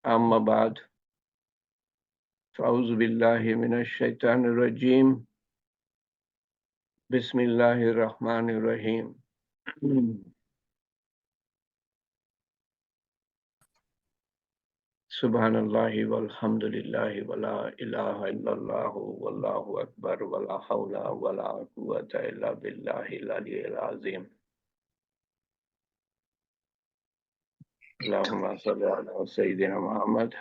أما بعد فأعوذ بالله من الشيطان الرجيم بسم الله الرحمن الرحيم سبحان الله والحمد لله ولا إله إلا الله والله أكبر ولا حول ولا قوة إلا بالله العلي العظيم اللهم صل على سيدنا محمد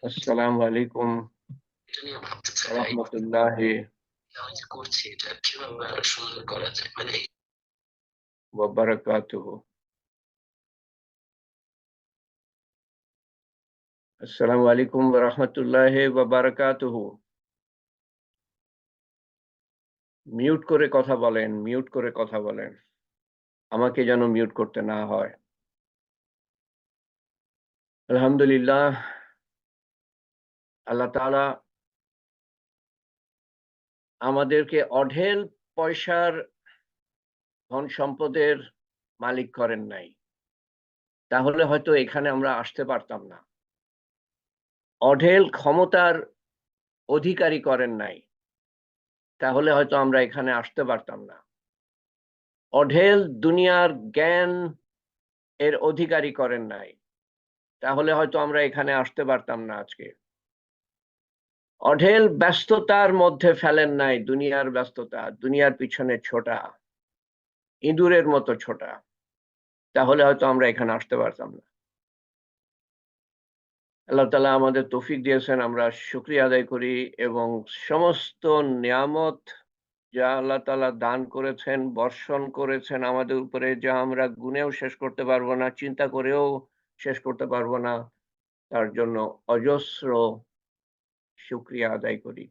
السلام عليكم ورحمة الله وبركاته আসসালামু আলাইকুম ওয়া রাহমাতুল্লাহি ওয়া বারাকাতুহু। মিউট করে কথা বলেন, মিউট করে কথা বলেন। আমাকে যেন মিউট করতে না হয়। আলহামদুলিল্লাহ, আল্লাহ তাআলা আমাদেরকে অঢেল পয়সার ধন সম্পদের মালিক করেন নাই। তাহলে হয়তো এখানে আমরা আসতে পারতাম না। অঢেল ক্ষমতার অধিকারী করেন নাই। তাহলে হয়তো আমরা এখানে আসতে পারতাম না। অঢেল দুনিয়ার জ্ঞান এর অধিকারী করেন নাই। তাহলে হয়তো আমরা এখানে আসতে পারতাম না আজকে। অঢেল ব্যস্ততার মধ্যে ফেলেন নাই, দুনিয়ার ব্যস্ততা, দুনিয়ার পিছনে ছোটা, ইঁদুরের মতো ছোটা। তাহলে হয়তো আমরা এখানে আসতে পারতাম না। আল্লাহ তাআলা আমাদের তৌফিক দিয়েছেন, আমরা শুকরিয়া আদায় করি এবং সমস্ত নিয়ামত যা আল্লাহ তাআলা দান করেছেন, বর্ষণ করেছেন আমাদের উপরে, যা আমরা গুনেও শেষ করতে পারবো না, চিন্তা করেও শেষ করতে পারবো না, তার জন্য অজস্র শুকরিয়া আদায় করি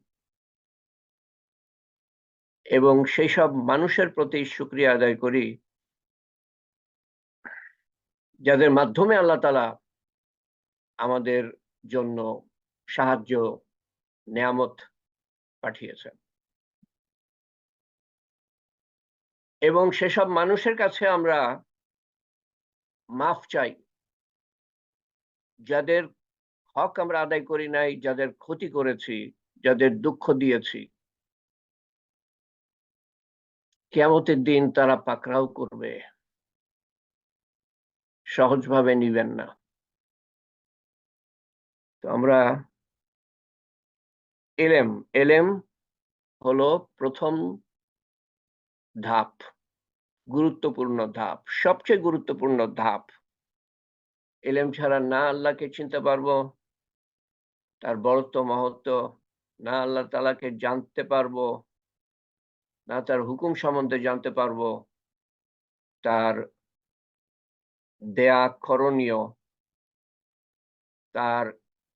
এবং সেই সব মানুষের প্রতি শুকরিয়া আদায় করি যাদের মাধ্যমে আল্লাহ তাআলা আমাদের জন্য সাহায্য, নেয়ামত পাঠিয়েছেন এবং সেসব মানুষের কাছে আমরা মাফ চাই যাদের হক আমরা আদায় করি নাই, যাদের ক্ষতি করেছি, যাদের দুঃখ দিয়েছি। কিয়ামতের দিন তারা পাকড়াও করবে, সহজভাবে নিবেন না। তো আমরা এলেম হলো প্রথম ধাপ, গুরুত্বপূর্ণ ধাপ, সবচেয়ে গুরুত্বপূর্ণ ধাপ। এলেম ছাড়া না আল্লাহকে চিনতে পারবো, তার বড়ত্ব মহত্ব, না আল্লাহ তাআলাকে জানতে পারবো, না তার হুকুম সম্বন্ধে জানতে পারবো, তার দেয়া করণীয়, তার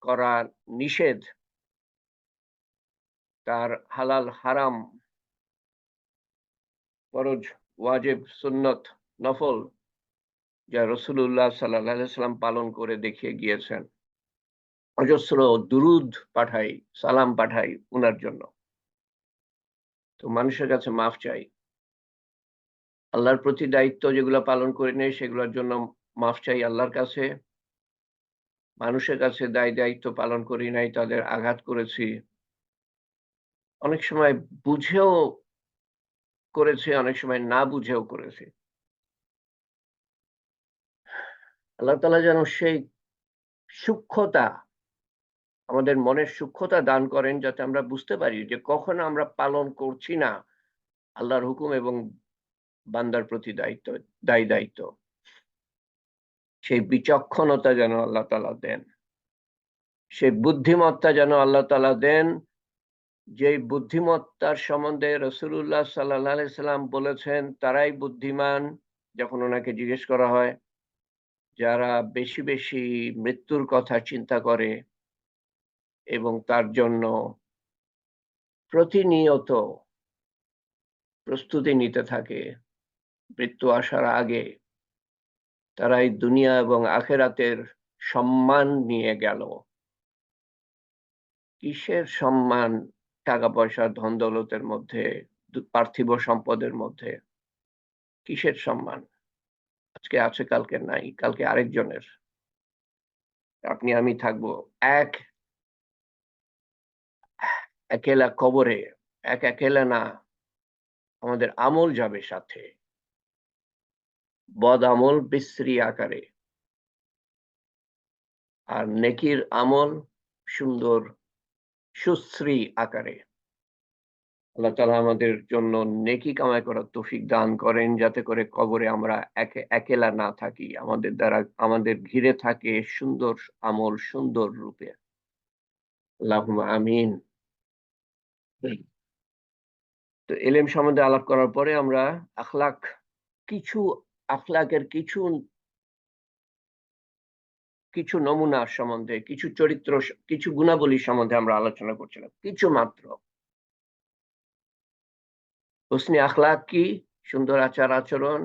করা নিষেধ, তার হালাল হারাম, ফরজ ওয়াজিব সুন্নত নফল যা রাসূলুল্লাহ সাল্লাল্লাহু আলাইহি ওয়াসাল্লাম পালন করে দেখিয়ে গিয়েছেন। অজস্র দুরূদ পাঠাই, সালাম পাঠাই উনার জন্য। তো মানুষের কাছে মাফ চাই। আল্লাহর প্রতি দায়িত্ব যেগুলো পালন করি নাই সেগুলোর জন্য মাফ চাই আল্লাহর কাছে। মানুষের কাছে দায়িত্ব পালন করি নাই, তাদের আঘাত করেছি। অনেক সময় বুঝেও করেছি, অনেক সময় না বুঝেও করেছি। আল্লাহ তাআলা যেন সেই সূক্ষ্মতা, আমাদের মনের সূক্ষ্মতা দান করেন যাতে আমরা বুঝতে পারি যে কখন আমরা পালন করছি না আল্লাহর হুকুম এবং বান্দার প্রতি দায়িত্ব। সেই বিচক্ষণতা যেন আল্লাহ তাআলা দেন, সেই বুদ্ধিমত্তা যেন আল্লাহ তাআলা দেন, যেই বুদ্ধিমত্তার সম্বন্ধে রাসূলুল্লাহ সাল্লাল্লাহু আলাইহি সাল্লাম বলেছেন তারাই বুদ্ধিমান। যখন ওনাকে জিজ্ঞেস করা হয়, যারা বেশি বেশি মৃত্যুর কথা চিন্তা করে এবং তার জন্য প্রতিনিয়ত প্রস্তুতি নিতে থাকে মৃত্যু আসার আগে, তারাই দুনিয়া এবং আখিরাতের সম্মান নিয়ে গেল। কিসের সম্মান? টাকা পয়সা ধন দৌলতের মধ্যে, পার্থিব সম্পদের মধ্যে কিসের সম্মান? আজকে আছে, কালকে নাই, কালকে আরেকজনের। আপনি আমি থাকবো এক একেলা কবরে, এক একেলা না, আমাদের আমল যাবে সাথে, বদ আমল বিশ্রী আকারে, আর নেকির আমল সুন্দর সুশ্রী আকারে। আল্লাহ তাআলা আমাদের জন্য নেকি কামাই করার তৌফিক দান করেন, যাতে করে কবরে আমরা একেলা না থাকি, আমাদের দ্বারা আমাদের ঘিরে থাকে সুন্দর আমল সুন্দর রূপে। আল্লাহুম্মা আমিন। তো এলেম সম্বন্ধে আলাপ করার পরে আমরা আখলাক কিছু আখলাকের কিছু কিছু নমুনা সম্বন্ধে, কিছু চরিত্র, কিছু গুণাবলী সম্বন্ধে আমরা আলোচনা করছিলাম, কিছু মাত্র। হুসনে আখলাক কি? সুন্দর আচার আচরণ,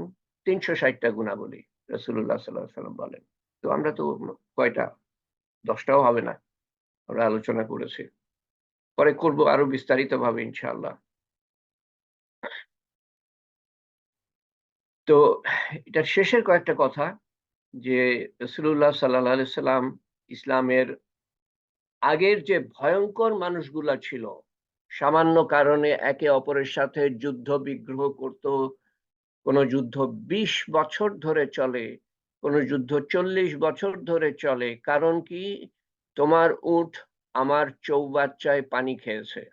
৩৬০টা গুণাবলী রাসূলুল্লাহ সাল্লাল্লাহু আলাইহি ওয়াসাল্লাম বলেন। তো আমরা তো কয়টা, ১০টাও হবে না, আমরা আলোচনা করেছি। পরে করব আরো বিস্তারিতভাবে ইনশাআল্লাহ। তো এটার শেষের কয়েকটা কথা, যে রাসূলুল্লাহ সাল্লাল্লাহু আলাইহি সাল্লাম ইসলামের আগের যে ভয়ঙ্কর মানুষগুলা ছিল, সামান্য কারণে একে অপরের সাথে যুদ্ধ বিগ্রহ করত, কোন যুদ্ধ ২০ বছর ধরে চলে, কোন যুদ্ধ ৪০ বছর ধরে চলে। কারণ কি? তোমার উট আমার চৌবাচ্চায় পানি খেয়েছে।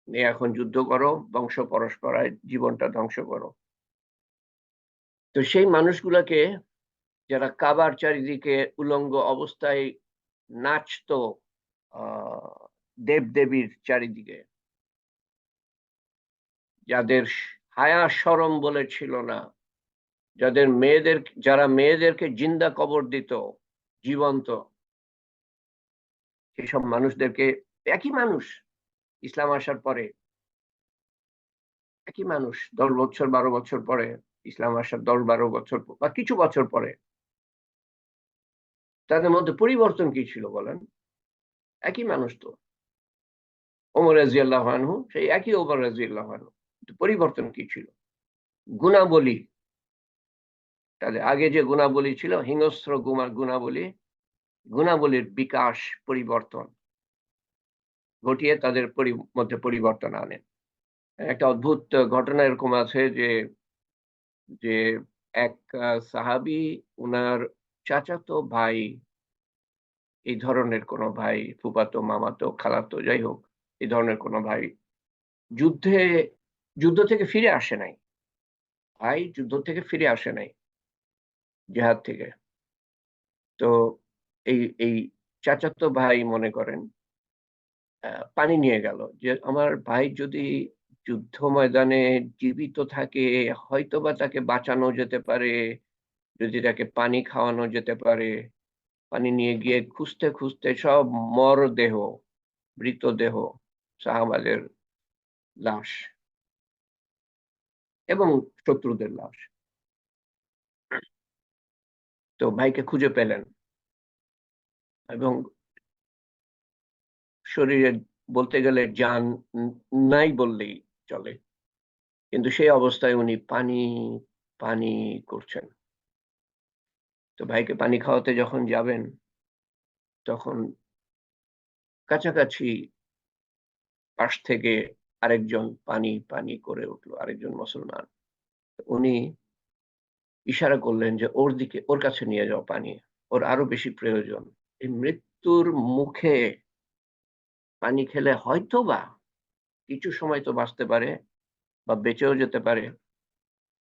নিয়ে এখন যুদ্ধ করো, বংশ পরস্পরায় জীবনটা ধ্বংস করো। তো সেই মানুষগুলাকে, যারা কাবার চারিদিকে উলঙ্গ অবস্থায় নাচতো, দেবদেবীর চারিদিকে, যাদের হায়া শরম বলে ছিল না, যারা মেয়েদেরকে জিন্দা কবর দিত জীবন্ত, সেসব মানুষদেরকে, একই মানুষ ইসলাম আসার পরে, একই মানুষ ১০ বছর ১২ বছর পরে, ইসলাম আসার ১০-১২ বছর বা কিছু বছর পরে, তাদের মধ্যে পরিবর্তন কি ছিল বলেন? একই মানুষ তো। ওমর রাদিয়াল্লাহু আনহু সেই একই ওমর রাদিয়াল্লাহু আনহু, কিন্তু পরিবর্তন কি ছিল? গুণাবলী, তাদের আগে যে গুণাবলী ছিল হিংস্র গুণাবলী, গুণাবলীর বিকাশ পরিবর্তন ঘটিয়ে তাদের মধ্যে পরিবর্তন আনেন। একটা অদ্ভুত ঘটনা এরকম আছে যে যে এক সাহাবী, উনার চাচাতো ভাই, এই ধরনের কোন ভাই, ফুফাতো, মামাতো, খালাতো, যাই হোক, এই ধরনের কোন ভাই যুদ্ধে যুদ্ধ থেকে ফিরে আসে নাই। ভাই যুদ্ধ থেকে ফিরে আসে নাই, জিহাদ থেকে। তো এই এই চাচাতো ভাই মনে করেন পানি নিয়ে গেল, যে আমার ভাই যদি যুদ্ধ ময়দানে জীবিত থাকে, হয়তোবা তাকে বাঁচানো যেতে পারে, যদি তাকে পানি খাওয়ানো যেতে পারে। পানি নিয়ে গিয়ে খুঁজতে খুঁজতে সব মরদেহ, মৃতদেহ, সাহাবাদের লাশ এবং শত্রুদের লাশ। তো ভাইকে খুঁজে পেলেন এবং শরীরে বলতে গেলে জান নাই বললেই চলে, কিন্তু সেই অবস্থায় উনি পানি পানি করছেন। তো ভাইকে পানি খাওয়াতে যখন যাবেন, তখন কাছাকাছি পাশ থেকে আরেকজন পানি পানি করে উঠলো, আরেকজন মুসলমান। উনি ইশারা করলেন যে ওর দিকে, ওর কাছে নিয়ে যাও পানি, ওর আরো বেশি প্রয়োজন। এই মৃত্যুর মুখে পানি খেলে হয়তোবা কিছু সময় তো বাঁচতে পারে বা বেঁচেও যেতে পারে।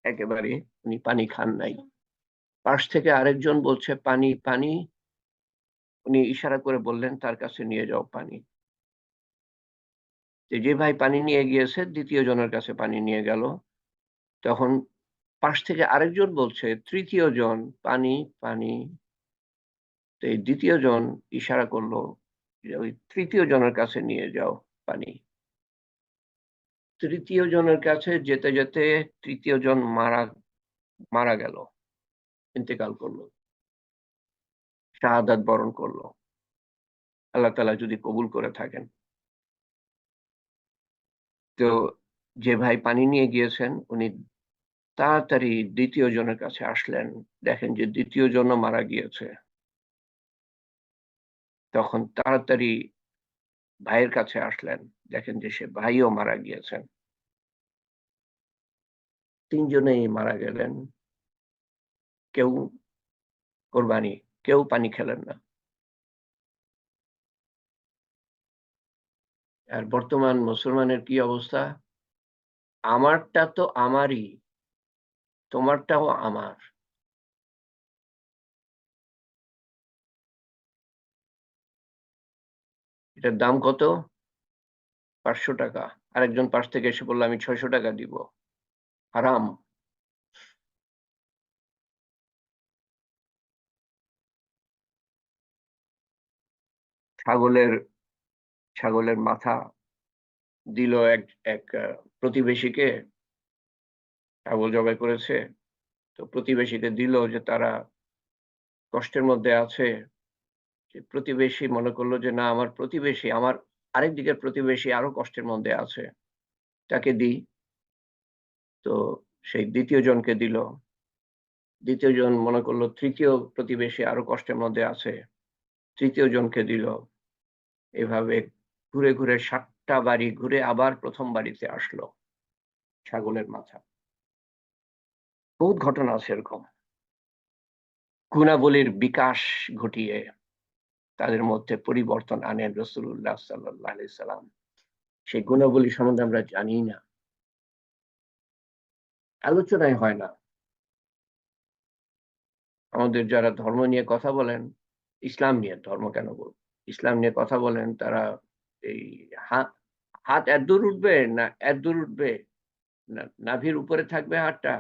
একেবারে উনি পানি খান নাই। পাশ থেকে আরেকজন বলছে পানি পানি, উনি ইশারা করে বললেন তার কাছে নিয়ে যাও পানি। যে ভাই পানি নিয়ে গিয়েছে, দ্বিতীয় জনের কাছে পানি নিয়ে গেল। তখন পাশ থেকে আরেকজন বলছে, তৃতীয় জন পানি পানি। তো এই দ্বিতীয় জন ইশারা করলো যে ওই তৃতীয় জনের কাছে নিয়ে যাও পানি। তৃতীয় জনের কাছে যেতে যেতে তৃতীয় জন মারা মারা গেল, ইন্তেকাল করলো, শাহাদাত বরণ করলো, আল্লাহ তাআলা যদি কবুল করে থাকেন। তো যে ভাই পানি নিয়ে গিয়েছেন, উনি তাড়াতাড়ি দ্বিতীয় জনের কাছে আসলেন, দেখেন যে দ্বিতীয় জনও মারা গিয়েছে। তখন তাড়াতাড়ি ভাইয়ের কাছে আসলেন, দেখেন যে সে ভাইও মারা গিয়েছেন। ৩ জনেই মারা গেলেন। কেউ কোরবানি, কেউ পানি খেলেন না। আর বর্তমান মুসলমানের কি অবস্থা? আমারটা তো আমারই, তোমারটাও আমার। এটার দাম কত? ৫০০ টাকা। আরেকজন পাশ থেকে এসে বলল, আমি ৬০০ টাকা দিব। হারাম। ছাগলের ছাগলের মাথা দিল এক এক প্রতিবেশীকে, ছাগল জবাই করেছে। তো প্রতিবেশীকে দিল যে তারা কষ্টের মধ্যে আছে। যে প্রতিবেশী মনে করলো যে না, আমার প্রতিবেশী, আমার আরেক দিকের প্রতিবেশী আরো কষ্টের মধ্যে আছে, তাকে দিই। তো সেই দ্বিতীয় জনকে দিল। দ্বিতীয় জন মনে করলো তৃতীয় প্রতিবেশী আরো কষ্টের মধ্যে আছে, তৃতীয় জনকে দিল। এভাবে ঘুরে ঘুরে ৭টা বাড়ি ঘুরে আবার প্রথম বাড়িতে আসলো ছাগলের মাথা। বহুত ঘটনা আছে এরকম। গুণাবলীর বিকাশ ঘটিয়ে তাদের মধ্যে পরিবর্তন আনেন রাসূলুল্লাহ সাল্লাল্লাহু আলাইহি সাল্লাম। সেই গুণাবলী সম্বন্ধে আমরা জানি না, আলোচনাই হয় না। আমাদের যারা ধর্ম নিয়ে কথা বলেন, ইসলাম নিয়ে, ধর্ম কেন বলব? ইসলাম নিয়ে কথা বলেন, তারা এই হাত হাত এতদূর উঠবে না এতদূর উঠবে, না নাভির উপরে থাকবে হাতটা,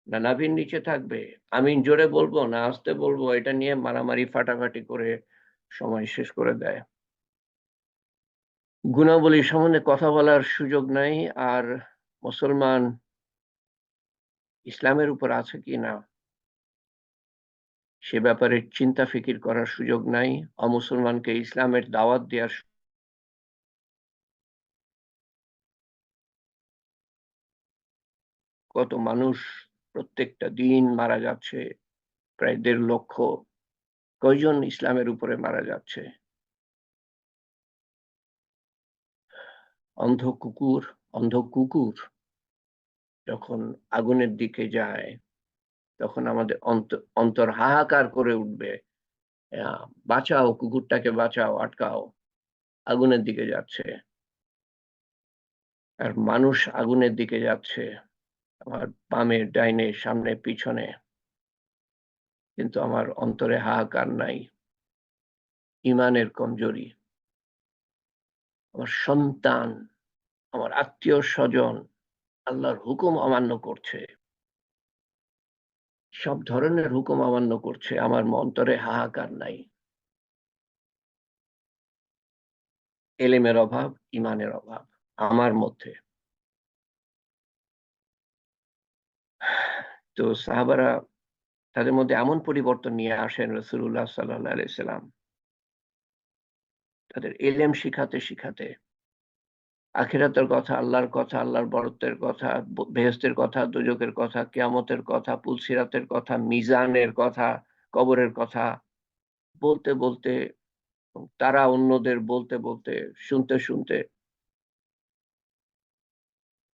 না নাভির নিচে থাকবে, আমিন জোরে বলবো না আস্তে বলবো, এটা নিয়ে মারামারি ফাটাফাটি করে সময় শেষ করে দেয়। গুণাবলী সম্বন্ধে কথা বলার সুযোগ নাই। আর মুসলমান ইসলামের উপর আছে কিনা সে ব্যাপারে চিন্তা ফিকির করার সুযোগ নাই। অমুসলমানকে ইসলামের দাওয়াত দেওয়ার কত মানুষ প্রত্যেকটা দিন মারা যাচ্ছে, প্রায় ১.৫ লক্ষ। কয়জন ইসলামের উপরে মারা যাচ্ছে? অন্ধ কুকুর, অন্ধ কুকুর যখন আগুনের দিকে যায়, তখন আমাদের অন্তর হাহাকার করে উঠবে, বাঁচাও, কুকুরটাকে বাঁচাও, আটকাও, আগুনের দিকে যাচ্ছে। আর মানুষ আগুনের দিকে যাচ্ছে, আমার বামে ডাইনে সামনে পিছনে, কিন্তু আমার অন্তরে হাহাকার নাই, ইমানের কমজোরি। আমার সন্তান, আমার আত্মীয় স্বজন আল্লাহর হুকুম অমান্য করছে, সব ধরনের হুকুম অমান্য করছে, আমার অন্তরে হাহাকার নাই। এলেমের অভাব, ইমানের অভাব আমার মধ্যে। তো সাহাবারা তাদের মধ্যে এমন পরিবর্তন নিয়ে আসেন রাসূলুল্লাহ সাল্লাল্লাহু আলাইহি সাল্লাম, তাদের ইলম শিখাতে শিখাতে আখিরাতের কথা, আল্লাহর কথা, আল্লাহর বরত্বের কথা, বেহেশতের কথা, দোজখের কথা, কিয়ামতের কথা, পুলসিরাতের কথা, মিজানের কথা, কবরের কথা বলতে বলতে, তারা অন্যদের বলতে বলতে, শুনতে শুনতে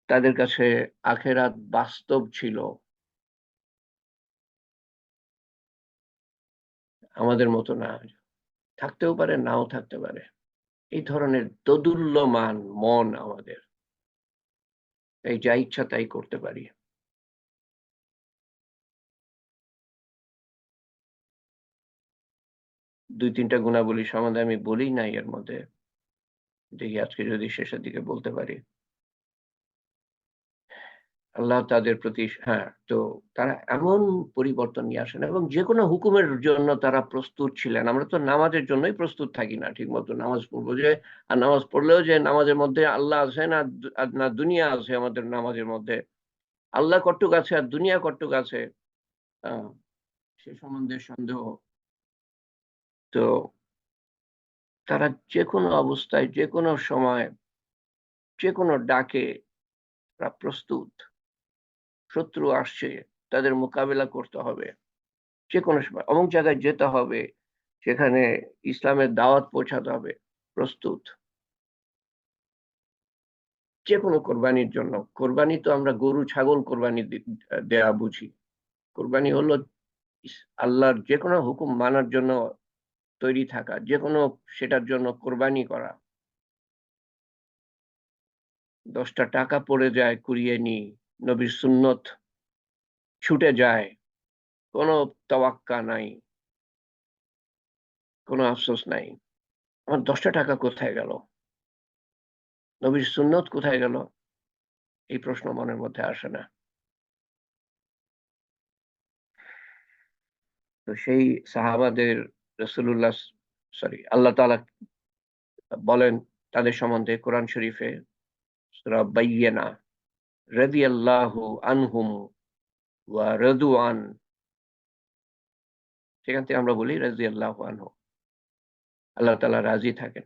তাদের কাছে আখিরাত বাস্তব ছিল। আমাদের মতো না, থাকতেও পারে নাও থাকতে পারে। এই ধরনের দোদুল্যমান মন আমাদের, তাই যা ইচ্ছা তাই করতে পারি। ২-৩ টা গুণাবলী সম্বন্ধে আমি বলি নাই এর মধ্যে। দেখি আজকে যদি শেষের দিকে বলতে পারি। আল্লাহ তাদের প্রতি, হ্যাঁ, তো তারা এমন পরিবর্তন নিয়ে আসেন এবং যেকোনো হুকুমের জন্য তারা প্রস্তুত ছিলেন। আমরা তো নামাজের জন্যই প্রস্তুত থাকি না। ঠিকমতো নামাজ পড়বো যে, আর নামাজ পড়লেও যে নামাজের মধ্যে আল্লাহ আছে না না দুনিয়া আছে আমাদের নামাজের মধ্যে। আল্লাহ কতটুক আছে আর দুনিয়া কতটুক আছে, আ সে সম্বন্ধে সন্দেহ। তো তারা যেকোনো অবস্থায়, যেকোনো সময়, যেকোনো ডাকে তারা প্রস্তুত। শত্রু আসছে, তাদের মোকাবেলা করতে হবে, যে কোনো সময় অমুক জায়গায় যেতে হবে, সেখানে ইসলামের দাওয়াত পৌঁছাতে হবে, প্রস্তুত। যে কোনো কোরবানির জন্য। কোরবানি তো আমরা গরু ছাগল কোরবানি দেয়া বুঝি। কোরবানি হলো আল্লাহর যে কোনো হুকুম মানার জন্য তৈরি থাকা, যে কোনো সেটার জন্য কোরবানি করা। 10টা টাকা পড়ে যায় কুড়িয়ে নি, নবীর সুন্নত ছুটে যায়, কোনো তাওয়াক্কা নাই, কোনো আফসোস নাই। আমার 10টা টাকা কোথায় গেল, নবীর সুন্নত কোথায় গেল, এই প্রশ্ন মনের মধ্যে আসে না। তো সেই সাহাবাদের রাসূলুল্লাহ আল্লাহ তাআলা বলেন তাদের সম্বন্ধে কোরআন শরীফে সূরা বাইয়িনা, রাদিয়াল্লাহু আনহুম ওয়া রাদু আন, সেখান থেকে আমরা বলি রাদিয়াল্লাহু আনহু, আল্লাহ তাআলা রাজি থাকেন।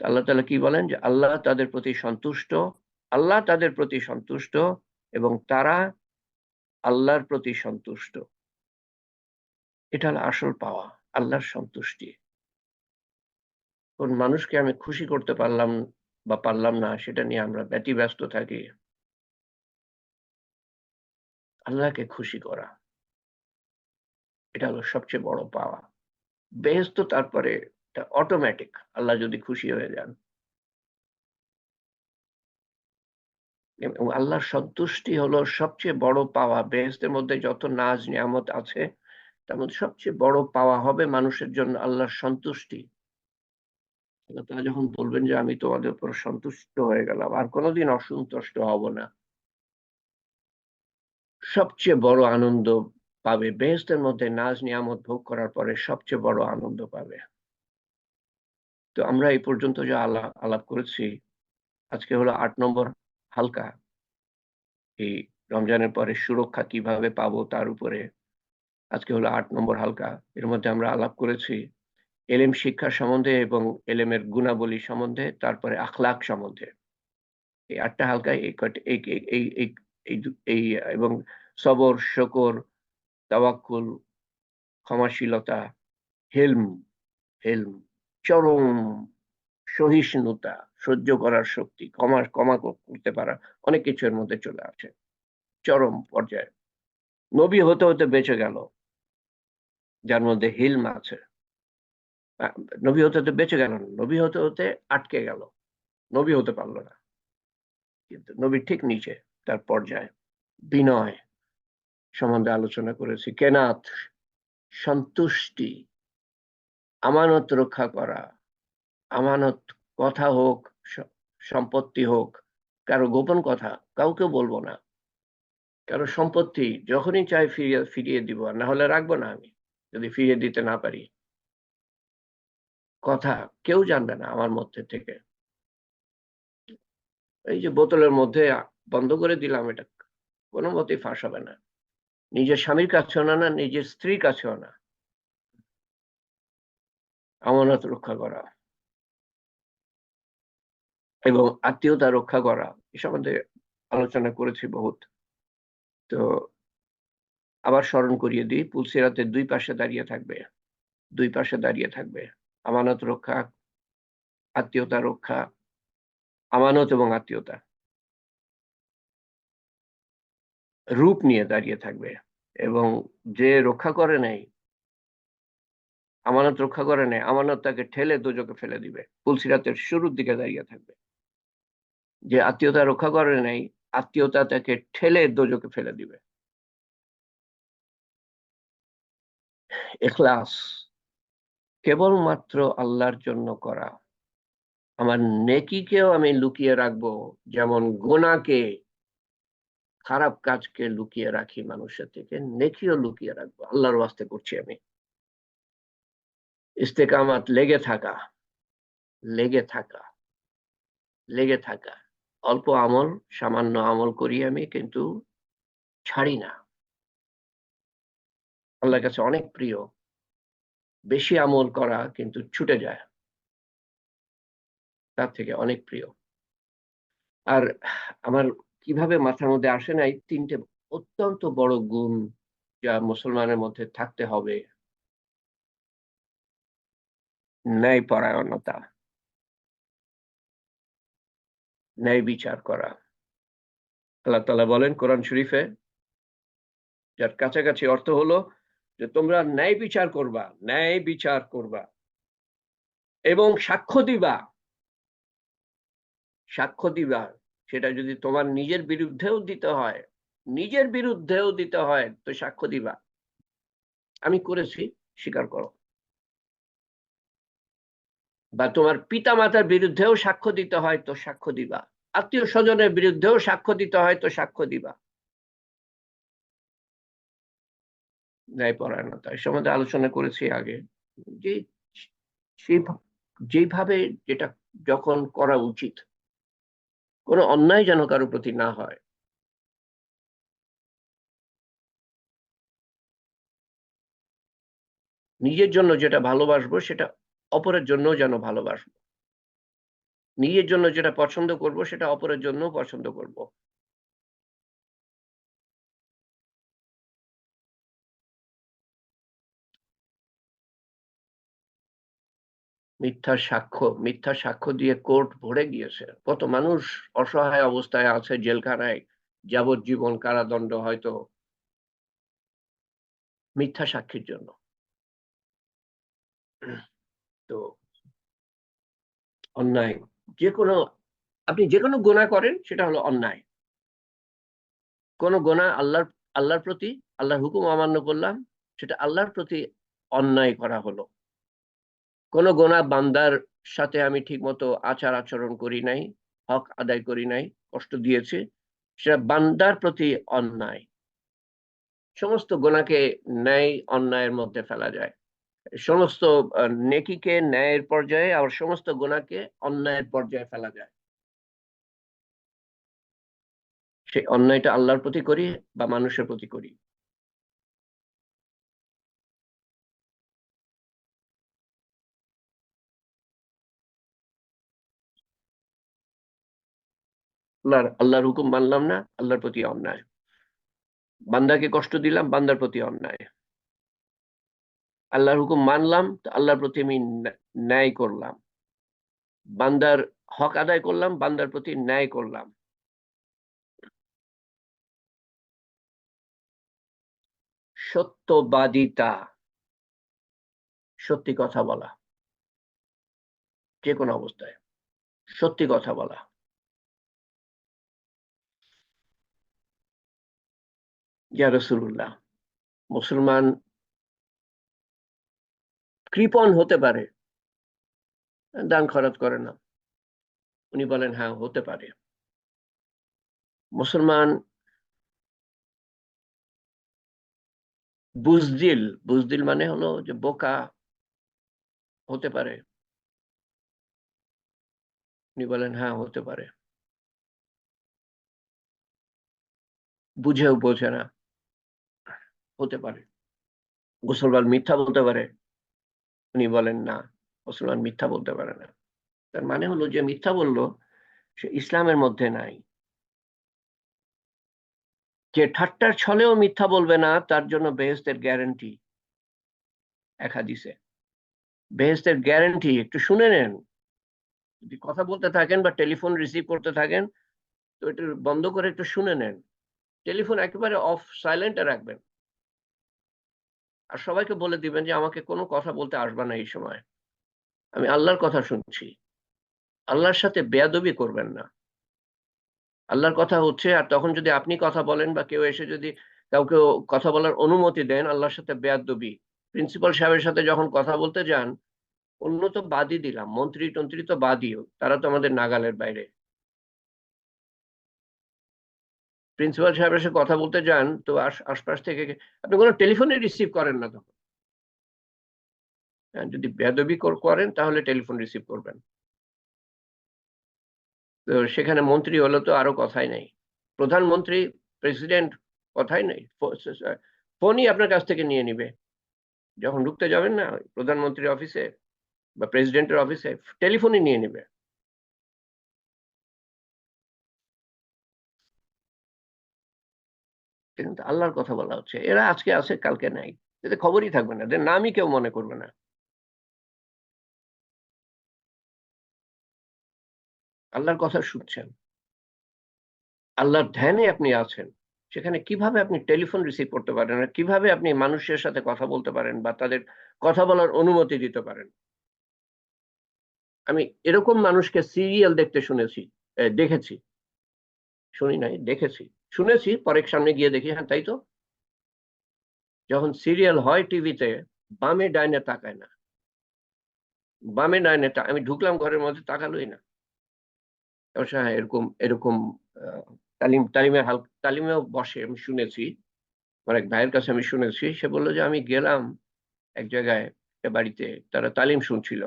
আল্লাহ তাআলা কি বলেন যে আল্লাহ তাদের প্রতি সন্তুষ্ট, আল্লাহ তাদের প্রতি সন্তুষ্ট এবং তারা আল্লাহর প্রতি সন্তুষ্ট। এটা হলো আসল পাওয়া, আল্লাহর সন্তুষ্টি। কোন মানুষকে আমি খুশি করতে পারলাম বা পারলাম না সেটা নিয়ে আমরা ব্যতিব্যস্ত থাকি। আল্লাহকে খুশি করা, এটা হলো সবচেয়ে বড় পাওয়া। বেহেশত তারপরে এটা অটোমেটিক, আল্লাহ যদি খুশি হয়ে যান। এবং আল্লাহর সন্তুষ্টি হলো সবচেয়ে বড় পাওয়া। বেহেশতের মধ্যে যত নাজ নিয়ামত আছে তার মধ্যে সবচেয়ে বড় পাওয়া হবে মানুষের জন্য আল্লাহর সন্তুষ্টি। আল্লাহ তাআলা যখন বলবেন যে আমি তোমাদের উপর সন্তুষ্ট হয়ে গেলাম, আর কোনোদিন অসন্তুষ্ট হব না, সবচেয়ে বড় আনন্দ পাবে। বেহেশতের মধ্যে নাজ নিয়ামত ভোগ করার পরে সবচেয়ে বড় আনন্দ পাবে। তো আমরা এই পর্যন্ত যা আলাপ করেছি, আজকে হলো 8 নম্বর হালকা। এই রমজানের পরে সুরক্ষা কিভাবে পাবো তার উপরে আজকে হলো 8 নম্বর হালকা। এর মধ্যে আমরা আলাপ করেছি এলেম শিক্ষা সম্বন্ধে এবং এলেমের গুণাবলী সম্বন্ধে, তারপরে আখলাক সম্বন্ধে। এই 8 টা হালকায় এই কয়টা এই এই এই এই এই এই এবং সবর, শকর, তাওয়াক্কুল, ক্ষমাশীলতা, হেলম, হেলম, চরম সহিষ্ণুতা, সহ্য করার শক্তি, ক্ষমা করতে পারা, অনেক কিছু এর মধ্যে চলে আসে চরম পর্যায়ে। নবী হতে হতে বেঁচে গেল, যার মধ্যে হিলম আছে। নবী হতে হতে বেঁচে গেল না, নবী হতে হতে আটকে গেল, নবী হতে পারলো না। কিন্তু নবী ঠিক নিচে তার পর্যায়ে। বিনয় সম্বন্ধে আলোচনা করেছি, কেনাত, সন্তুষ্টি, আমানত রক্ষা করা, আমানত, কথা হোক, সম্পত্তি হোক, কারো গোপন কথা কাউকে বলবো না, কারো সম্পত্তি যখনই চাই ফিরিয়ে দিব, আর না হলে রাখবো না আমি যদি ফিরিয়ে দিতে না পারি। কথা কেউ জানবে না আমার মধ্যে থেকে। এই যে বোতলের মধ্যে বন্ধ করে দিলাম, এটা কোনো মতেই ফাঁস হবে না, নিজের স্বামীর কাছেও না, নিজের স্ত্রীর কাছেও না। আমানত রক্ষা করা এবং আত্মীয়তা রক্ষা করা, এ সম্বন্ধে আলোচনা করেছি বহুত। তো আবার স্মরণ করিয়ে দিই, পুলসিরাতের দুই পাশে দাঁড়িয়ে থাকবে, দুই পাশে দাঁড়িয়ে থাকবে আমানত রক্ষা, আত্মীয়তা রক্ষা, আমানত এবং আত্মীয়তা রূপ নিয়ে দাঁড়িয়ে থাকবে। এবং যে রক্ষা করে নাই, আমানত রক্ষা করে নাই, আমানত তাকে ঠেলে দোজখে ফেলে দিবে, পুলসিরাতের শুরুর দিকে দাঁড়িয়ে থাকবে। যে আত্মীয়তা রক্ষা করে নাই, আত্মীয়তা তাকে ঠেলে দোজখে ফেলে দিবে। ইখলাস, কেবলমাত্র আল্লাহর জন্য করা। আমার নেকিকেও আমি লুকিয়ে রাখবো, যেমন গুনাহকে, খারাপ কাজকে লুকিয়ে রাখি মানুষের থেকে, নেকিও লুকিয়ে রাখবো, আল্লাহর ওয়াস্তে করছি আমি। ইস্তেকামাত, লেগে থাকা, লেগে থাকা, লেগে থাকা। অল্প আমল, সামান্য আমল করি আমি, কিন্তু ছাড়ি না। আল্লাহর কাছে অনেক প্রিয়। বেশি আমল করা কিন্তু ছুটে যায়, তার থেকে অনেক প্রিয়। আর আমার কিভাবে মাথার মধ্যে আসে না এই 3টে অত্যন্ত বড় গুণ যা মুসলমানের মধ্যে থাকতে হবে, ন্যায়পরায়ণতা, ন্যায় বিচার করা। আল্লাহ তাআলা বলেন কোরআন শরীফে, যার কাছাকাছি অর্থ হলো যে তোমরা ন্যায় বিচার করবা, ন্যায় বিচার করবা এবং সাক্ষ্য দিবা, সাক্ষ্য দিবা। সেটা যদি তোমার নিজের বিরুদ্ধেও দিতে হয়, নিজের বিরুদ্ধেও দিতে হয় তো সাক্ষ্য দিবা। আমি করেছি, স্বীকার করো। বা তোমার পিতা-মাতার বিরুদ্ধেও সাক্ষ্য দিতে হয় তো সাক্ষ্য দিবা। আত্মীয়-স্বজনের বিরুদ্ধেও সাক্ষ্য দিতে হয় তো সাক্ষ্য দিবা। ন্যায়পরায়ণতা এ সম্বন্ধে আলোচনা করেছি আগে, যে সেই যেভাবে যেটা যখন করা উচিত, কোনো অন্যায় যেন কারো প্রতি না হয়। নিজের জন্য যেটা ভালোবাসবো সেটা অপরের জন্য যেন ভালোবাসবো। নিজের জন্য যেটা পছন্দ করব সেটা অপরের জন্য পছন্দ করব। মিথ্যা সাক্ষ্য দিয়ে কোর্ট ভরে গিয়েছে। কত মানুষ অসহায় অবস্থায় আছে জেলখানায়, যাবজ্জীবন কারাদণ্ড হয়তো মিথ্যা সাক্ষীর জন্য। তো অন্যায়, যে কোনো, আপনি যে কোনো গুনাহ করেন সেটা হলো অন্যায়। কোন গুনাহ আল্লাহর প্রতি, আল্লাহর হুকুম অমান্য করলাম, সেটা আল্লাহর প্রতি অন্যায় করা হলো। কোন গুনাহ বান্দার সাথে আমি ঠিকমতো আচার আচরণ করি নাই, হক আদায় করি নাই, কষ্ট দিয়েছি, সেটা বান্দার প্রতি অন্যায়। সমস্ত গুনাহকে ন্যায় অন্যায়ের মধ্যে ফেলা যায়। সমস্ত নেকিকে ন্যায়ের পর্যায়ে, আবার সমস্ত গুনাহকে অন্যায়ের পর্যায়ে ফেলা যায়। সেই অন্যায়টা আল্লাহর প্রতি করি বা মানুষের প্রতি করি। আল্লাহর হুকুম মানলাম না, আল্লাহর প্রতি অন্যায়। বান্দাকে কষ্ট দিলাম, বান্দার প্রতি অন্যায়। আল্লাহর হুকুম মানলাম, তো আল্লাহর প্রতি আমি ন্যায় করলাম। বান্দার হক আদায় করলাম, বান্দার প্রতি ন্যায় করলাম। সত্যবাদিতা, সত্যি কথা বলা, যে কোনো অবস্থায় সত্যি কথা বলা। ইয়া রাসূলুল্লাহ, মুসলমান কৃপণ হতে পারে, দান খরচ করে না। উনি বলেন হ্যাঁ হতে পারে। মুসলমান বুজদিল, বুজদিল মানে হলো যে বোকা হতে পারে। উনি বলেন হ্যাঁ হতে পারে। বুঝেও বোঝে না, হতে পারে। মুসলমান মিথ্যা বলতে পারে, উনি বলেন না, মুসলমান মিথ্যা বলতে পারে না। তার মানে হলো যে মিথ্যা বললো সে ইসলামের মধ্যে নাই। যে ঠাট্টার ছলেও মিথ্যা বলবে না তার জন্য বেহেশতের গ্যারান্টি এক হাদিসে। বেহেশতের গ্যারান্টি, একটু শুনে নেন। যদি কথা বলতে থাকেন বা টেলিফোন রিসিভ করতে থাকেন তো একটু বন্ধ করে একটু শুনে নেন। টেলিফোন একেবারে অফ সাইলেন্টে রাখবেন। আর সবাইকে বলে দিবেন যে আমাকে কোনো কথা বলতে আসবে না এই সময়, আমি আল্লাহর কথা শুনছি। আল্লাহর সাথে বেয়াদবি করবেন না। আল্লাহর কথা হচ্ছে, আর তখন যদি আপনি কথা বলেন বা কেউ এসে যদি কাউকে কথা বলার অনুমতি দেন, আল্লাহর সাথে বেয়াদবি। প্রিন্সিপাল সাহেবের সাথে যখন কথা বলতে যান, অন্য তো বাদই দিলাম, মন্ত্রী-টন্ত্রী তো বাদই, তারা তো আমাদের নাগালের বাইরে। প্রিন্সিপাল সাহেবের সাথে কথা বলতে যান তো আশপাশ থেকে আপনি কোনো টেলিফোনে রিসিভ করেন না তখন। হ্যাঁ, যদি বেয়াদবি করেন তাহলে টেলিফোন রিসিভ করবেন। তো সেখানে মন্ত্রী হলে তো আরো কথাই নাই। প্রধানমন্ত্রী, প্রেসিডেন্ট, কথাই নেই। ফোনই আপনার কাছ থেকে নিয়ে নিবে। যখন ঢুকতে যাবেন না প্রধানমন্ত্রীর অফিসে বা প্রেসিডেন্টের অফিসে, টেলিফোনই নিয়ে নিবে। কিন্তু আল্লাহর কথা বলা হচ্ছে। এরা আজকে আছে, কালকে নাই। এদের খবরই থাকবে না, এদের নামই কেউ মনে করবে না। আল্লাহর কথা শুনছেন, আল্লাহর ধ্যানে আপনি আছেন। সেখানে কিভাবে আপনি টেলিফোন রিসিভ করতে পারেন, আর কিভাবে আপনি মানুষের সাথে কথা বলতে পারেন বা তাদের কথা বলার অনুমতি দিতে পারেন? আমি এরকম মানুষকে সিরিয়াল দেখতে দেখেছি। শুনি নাই, দেখেছি। শুনেছি, পরে সামনে গিয়ে দেখি, হ্যাঁ তাই তো। যখন সিরিয়াল হয় টিভিতে, বামে ডাইনে তাকায় না। বামে ডাইনে আমি ঢুকলাম ঘরের মধ্যে, তাকালোই না। অবশ্য হ্যাঁ, এরকম এরকম তালিমেও বসে, আমি শুনেছি। আমার এক ভাইয়ের কাছে আমি শুনেছি, সে বলল যে আমি গেলাম এক জায়গায়, একটা বাড়িতে, তারা তালিম শুনছিল।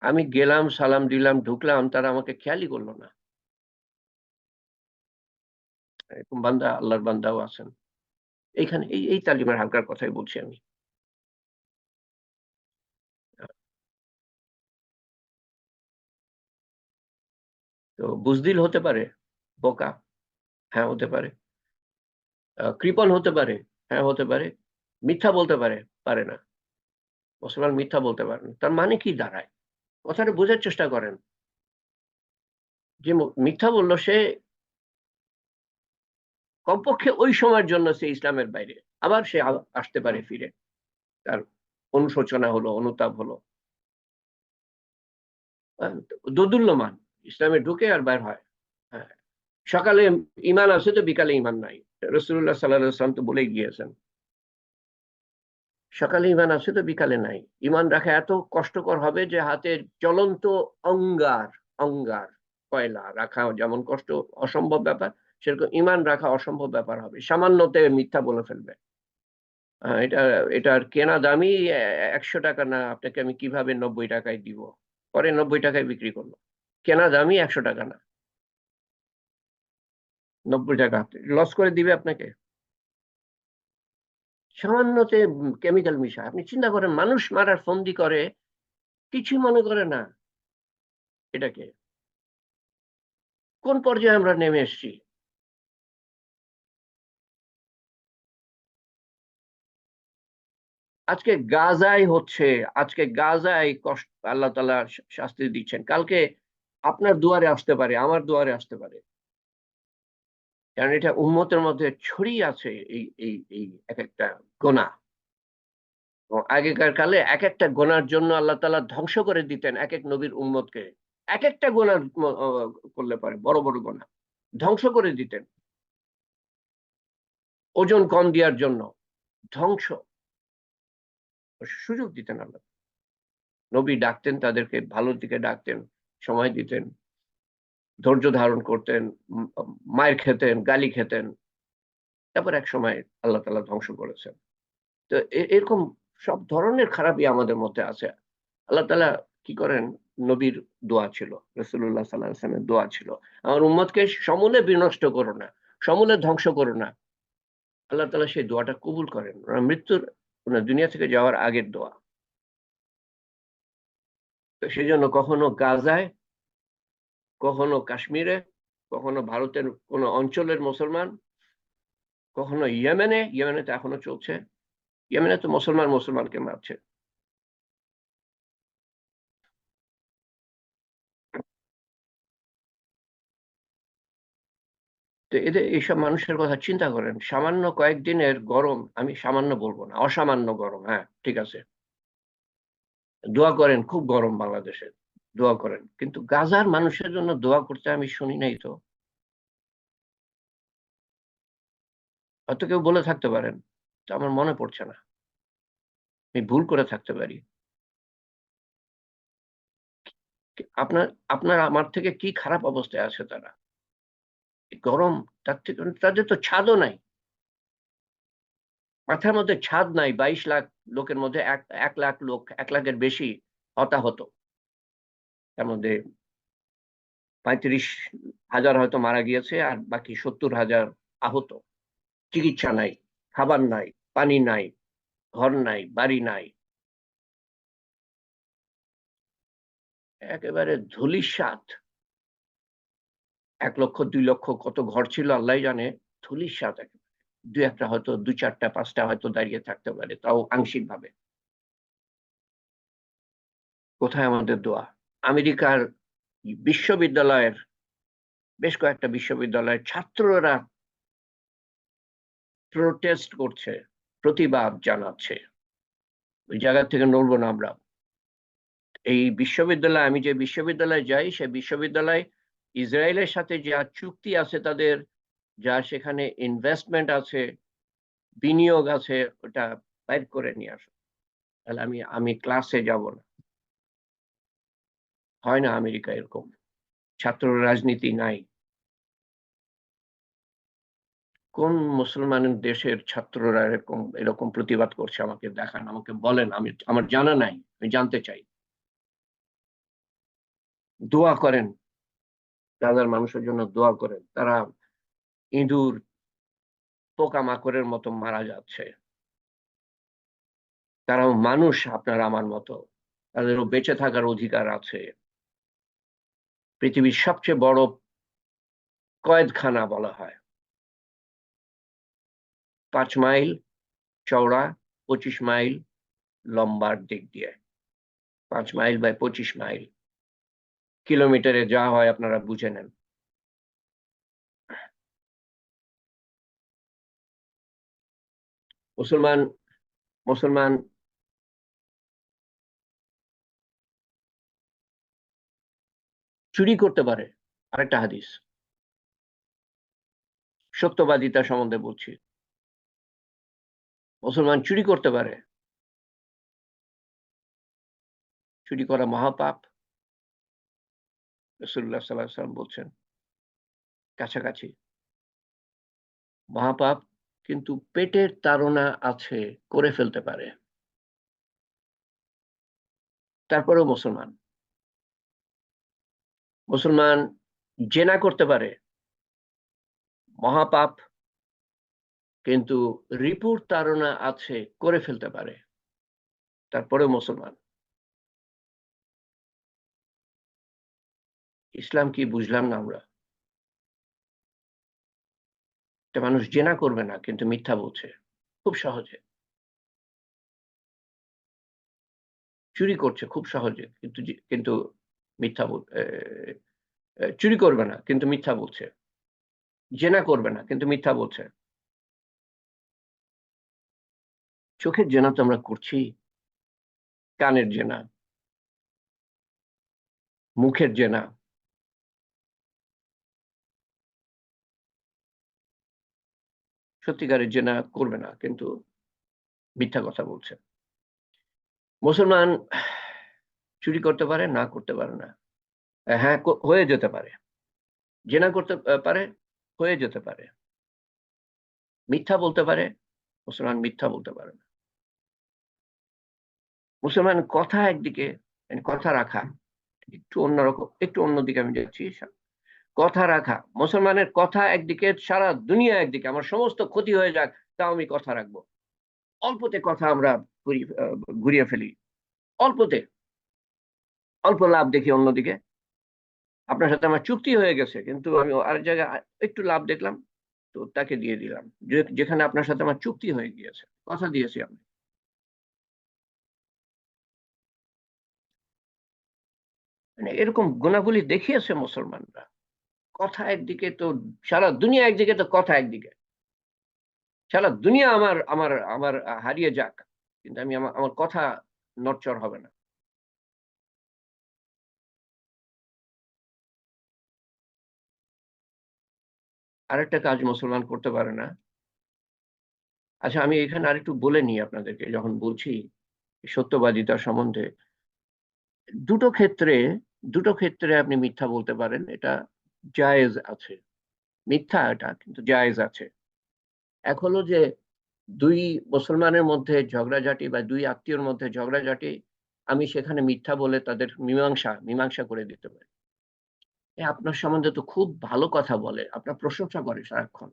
আমি গেলাম, সালাম দিলাম, ঢুকলাম, তারা আমাকে খেয়ালই করলো না। এরকম বান্দা, আল্লাহর বান্দাও আছেন। এইখানে এই তালিমের হালকার কথাই বলছি আমি। তো বুজদিল হতে পারে, বোকা, হ্যাঁ হতে পারে। কৃপণ হতে পারে, হ্যাঁ হতে পারে। মিথ্যা বলতে পারে, পারে না। মুসলমান মিথ্যা বলতে পারে না, তার মানে কি দাঁড়ায়? কথাটা বোঝার চেষ্টা করেন। যে মিথ্যা বললো, সে কমপক্ষে ওই সময়ের জন্য সে ইসলামের বাইরে, আবার সে আসতে পারে ফিরে। তার অনুশোচনা হলো, অনুতাপ হলো। আহ, দোদুল্যমান, ইসলামে ঢুকে আর বের হয়। হ্যাঁ, সকালে ইমান আছে তো বিকালে ইমান নাই। রাসূলুল্লাহ সাল্লাল্লাহু আলাইহি ওয়াসাল্লাম তো বলেই গিয়েছেন, সকালে ইমান আছে তো বিকালে নাই। ইমান রাখা এত কষ্টকর হবে যে হাতের জ্বলন্ত অঙ্গার অঙ্গার কয়লা রাখা যেমন কষ্ট, অসম্ভব ব্যাপার, সেরকম ইমান রাখা অসম্ভব ব্যাপার হবে। সামান্যতে মিথ্যা বলে ফেলবে। এটা এটার কেনা দামই ১০০ টাকা না, আপনাকে আমি কিভাবে ৯০ টাকায় দিব। পরে ৯০ টাকায় বিক্রি করলো। কেনা দামই ১০০ টাকা না, ৯০ টাকা লস করে দিবে আপনাকে। সামান্যতে কেমিক্যাল মিশায়। আপনি চিন্তা করেন, মানুষ মারার ফন্দি করে, কিছুই মনে করে না। এটাকে কোন পর্যায়ে আমরা নেমে এসেছি? আজকে গাজায় হচ্ছে, আজকে গাজায় কষ্ট, আল্লাহ তাআলা শাস্তি দিচ্ছেন। কালকে আপনার দুয়ারে আসতে পারে, আমার দুয়ারে আসতে পারে। কারণ এটা উম্মতের মধ্যে ছড়িয়ে আছে, এই এক একটা গোনা। এবং আগেকার কালে এক একটা গোনার জন্য আল্লাহ তাআলা ধ্বংস করে দিতেন এক এক নবীর উম্মতকে। এক একটা গোনা করলে পারে, বড় বড় গোনা ধ্বংস করে দিতেন, ওজন কম দেওয়ার জন্য ধ্বংস, সুযোগ দিতেন আল্লাহ। নবী ডাকতেন, তাদেরকে ভালোর দিকে ডাকতেন, সময় দিতেন, ধৈর্য ধারণ করতেন, মায়ের খেতেন, গালি খেতেন। তারপর এক সময় আল্লাহ তাআলা ধ্বংস করেছেন। তো এরকম সব ধরনের খারাপই আমাদের মধ্যে আছে। আল্লাহ তাআলা কি করেন, নবীর দোয়া ছিল, রাসূলুল্লাহ সাল্লাল্লাহু আলাইহি ওয়াসাল্লামের দোয়া ছিল, আমার উম্মতকে সমূলে বিনষ্ট করো না, সমূলে ধ্বংস করো না। আল্লাহ তাআলা সেই দোয়াটা কবুল করেন। ওনার মৃত্যুর, ওনার দুনিয়া থেকে যাওয়ার আগের দোয়া। তো সেজন্য কখনো গাজায়, কখনো কাশ্মীরে, কখনো ভারতের কোন অঞ্চলের মুসলমান, কখনো ইয়েমেনে, ইয়েমেনে তো এখনো চলছে। ইয়েমেনে তো মুসলমান মুসলমানকে মারছে। তো এদের এইসব মানুষের কথা চিন্তা করেন। সামান্য কয়েকদিনের গরম, আমি সামান্য বলবো না, অসামান্য গরম, হ্যাঁ ঠিক আছে। দোয়া করেন, খুব গরম বাংলাদেশে, দোয়া করেন, কিন্তু গাজার মানুষের জন্য দোয়া করতে আমি শুনি নাই তো। হয়তো কেউ বলে থাকতে পারেন, তো আমার মনে পড়ছে না, আমি ভুল করে থাকতে পারি। আপনার আপনার আমার থেকে কি খারাপ অবস্থায় আছে তারা? এই গরম, তার থেকে তাদের তো ছাদও নাই। মাথার মধ্যে ছাদ নাই। ২২ লাখ লোকের মধ্যে ১ লাখ লোক, ১ লাখের বেশি হতাহত। তার মধ্যে ৩৫,০০০ হয়তো মারা গিয়েছে, আর বাকি ৭০,০০০ আহত। চিকিৎসা নাই, খাবার নাই, পানি নাই, ঘর নাই, বাড়ি নাই। একেবারে ধূলিসাৎ। ১ লক্ষ ২ লক্ষ কত ঘর ছিল আল্লাহই জানে। ধূলিসাৎ একেবারে। দু একটা হয়তো 2-4টা-5টা হয়তো দাঁড়িয়ে থাকতে পারে, তাও আংশিকভাবে। কোথায় আমাদের দোয়া? আমেরিকার বিশ্ববিদ্যালয়ের বেশ কয়েকটা বিশ্ববিদ্যালয়ের ছাত্ররা প্রোটেস্ট করছে, প্রতিবাদ জানাচ্ছে। ওই জায়গা থেকে নড়বো না আমরা। এই বিশ্ববিদ্যালয়ে, আমি যে বিশ্ববিদ্যালয়ে যাই, সে বিশ্ববিদ্যালয় ইসরায়েলের সাথে যা চুক্তি আছে তাদের, যা সেখানে ইনভেস্টমেন্ট আছে, বিনিয়োগ আছে, ওটা বাইর করে নিয়ে আসো। তাহলে আমি আমি ক্লাসে যাব না। হয় না আমেরিকা এরকম। ছাত্র রাজনীতি নাই। কোন মুসলমান দেশের ছাত্ররা এরকম এরকম প্রতিবাদ করছে? আমাকে দেখান, আমাকে বলেন। আমার জানা নাই, আমি জানতে চাই। দোয়া করেন, গাজার মানুষের জন্য দোয়া করেন। তারা ইঁদুর, পোকামাকড়ের মতো মারা যাচ্ছে। তারাও মানুষ, আপনার আমার মতো। তাদেরও বেঁচে থাকার অধিকার আছে। পৃথিবীর সবচেয়ে বড় কয়েদখানা বলা হয়। 5 মাইল চওড়া, 25 মাইল লম্বার দিক দিয়ে। 5 মাইল বাই 25 মাইল। কিলোমিটারে যা হয় আপনারা বুঝে নেন। মুসলমান মুসলমান চুরি করতে পারে। আরেকটা হাদিস, সত্যবাদিতা সম্বন্ধে বলছি। মুসলমান চুরি করতে পারে। চুরি করা মহাপাপ। রাসূলুল্লাহ সাল্লাল্লাহু আলাইহি ওয়াসাল্লাম বলছেন, কাছাকাছি মহাপাপ, কিন্তু পেটের তাড়না আছে, করে ফেলতে পারে। তারপরেও মুসলমান। মুসলমান জেনা করতে পারে, মহাপাপ, কিন্তু রিপুর তাড়না আছে, করে ফেলতে পারে। তারপরেও মুসলমান। ইসলাম কি বুঝলাম না আমরা? একটা মানুষ জেনা করবে না, কিন্তু মিথ্যা বলছে খুব সহজে। চুরি করছে খুব সহজে, কিন্তু মিথ্যা চুরি করবে না, কিন্তু মিথ্যা বলছে। জেনা করবে না, কিন্তু মিথ্যা বলছে। চোখের জেনা তো আমরা করছি, কানের জেনা, মুখের জেনা। সত্যিকারের জেনা করবে না, কিন্তু মিথ্যা কথা বলছে। মুসলমান চুরি করতে পারে, না করতে পারে না। হ্যাঁ, হয়ে যেতে পারে। জেনা করতে পারে, হয়ে যেতে পারে। মিথ্যা বলতে পারে, মুসলমান মিথ্যা বলতে পারে না। মুসলমান কথা একদিকে, মানে কথা রাখা, একটু অন্যরকম, একটু অন্যদিকে আমি যাচ্ছি। কথা রাখা, মুসলমানের কথা একদিকে, সারা দুনিয়া একদিকে। আমার সমস্ত ক্ষতি হয়ে যাক, তাও আমি কথা রাখবো। অল্পতে কথা আমরা ঘুরিয়ে ফেলি। অল্পতে, অল্প লাভ দেখি অন্যদিকে। আপনার সাথে আমার চুক্তি হয়ে গেছে, কিন্তু আমি আরেক জায়গায় একটু লাভ দেখলাম, তো তাকে দিয়ে দিলাম। যেখানে আপনার সাথে আমার চুক্তি হয়ে গিয়েছে, কথা দিয়েছি আমি। মানে এরকম গুণাবলী দেখিয়েছে মুসলমানরা। কথা একদিকে তো, সারা দুনিয়া একদিকে, তো কথা একদিকে। সারা দুনিয়া আমার আমার আমার হারিয়ে যাক, কিন্তু আমি আমার আমার কথা নড়চড় হবে না। আরেকটা কাজ মুসলমান করতে পারে না। আচ্ছা, আমি এখানে আরেকটু বলে নিই আপনাদেরকে, যখন বলছি সত্যবাদিতা সম্বন্ধে। দুটো ক্ষেত্রে দুটো ক্ষেত্রে আপনি মিথ্যা বলতে পারেন, এটা জায়েজ আছে। মিথ্যা এটা, কিন্তু জায়েজ আছে। এক হলো যে, দুই মুসলমানের মধ্যে ঝগড়াঝাটি, বা দুই আত্মীয়র মধ্যে ঝগড়াঝাটি, আমি সেখানে মিথ্যা বলে তাদের মীমাংসা করে দিতে পারি। আপনার সম্বন্ধে তো খুব ভালো কথা বলে, আপনার প্রশংসা করে সারাক্ষণ,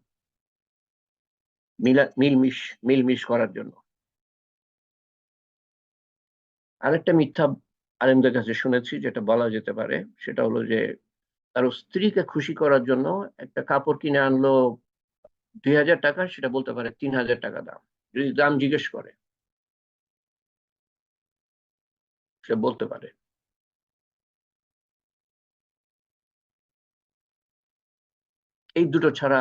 মিলমিশ মিলমিশ করার জন্য। আরেকটা মিথ্যা আলেমদের কাছে শুনেছি, যেটা বলা যেতে পারে, সেটা হলো যে, তার স্ত্রীকে খুশি করার জন্য একটা কাপড় কিনে আনলো, 2,000 টাকা, সেটা বলতে পারে 3,000 টাকা দাম। যদি দাম জিজ্ঞেস করে সে বলতে পারে। এই দুটো ছাড়া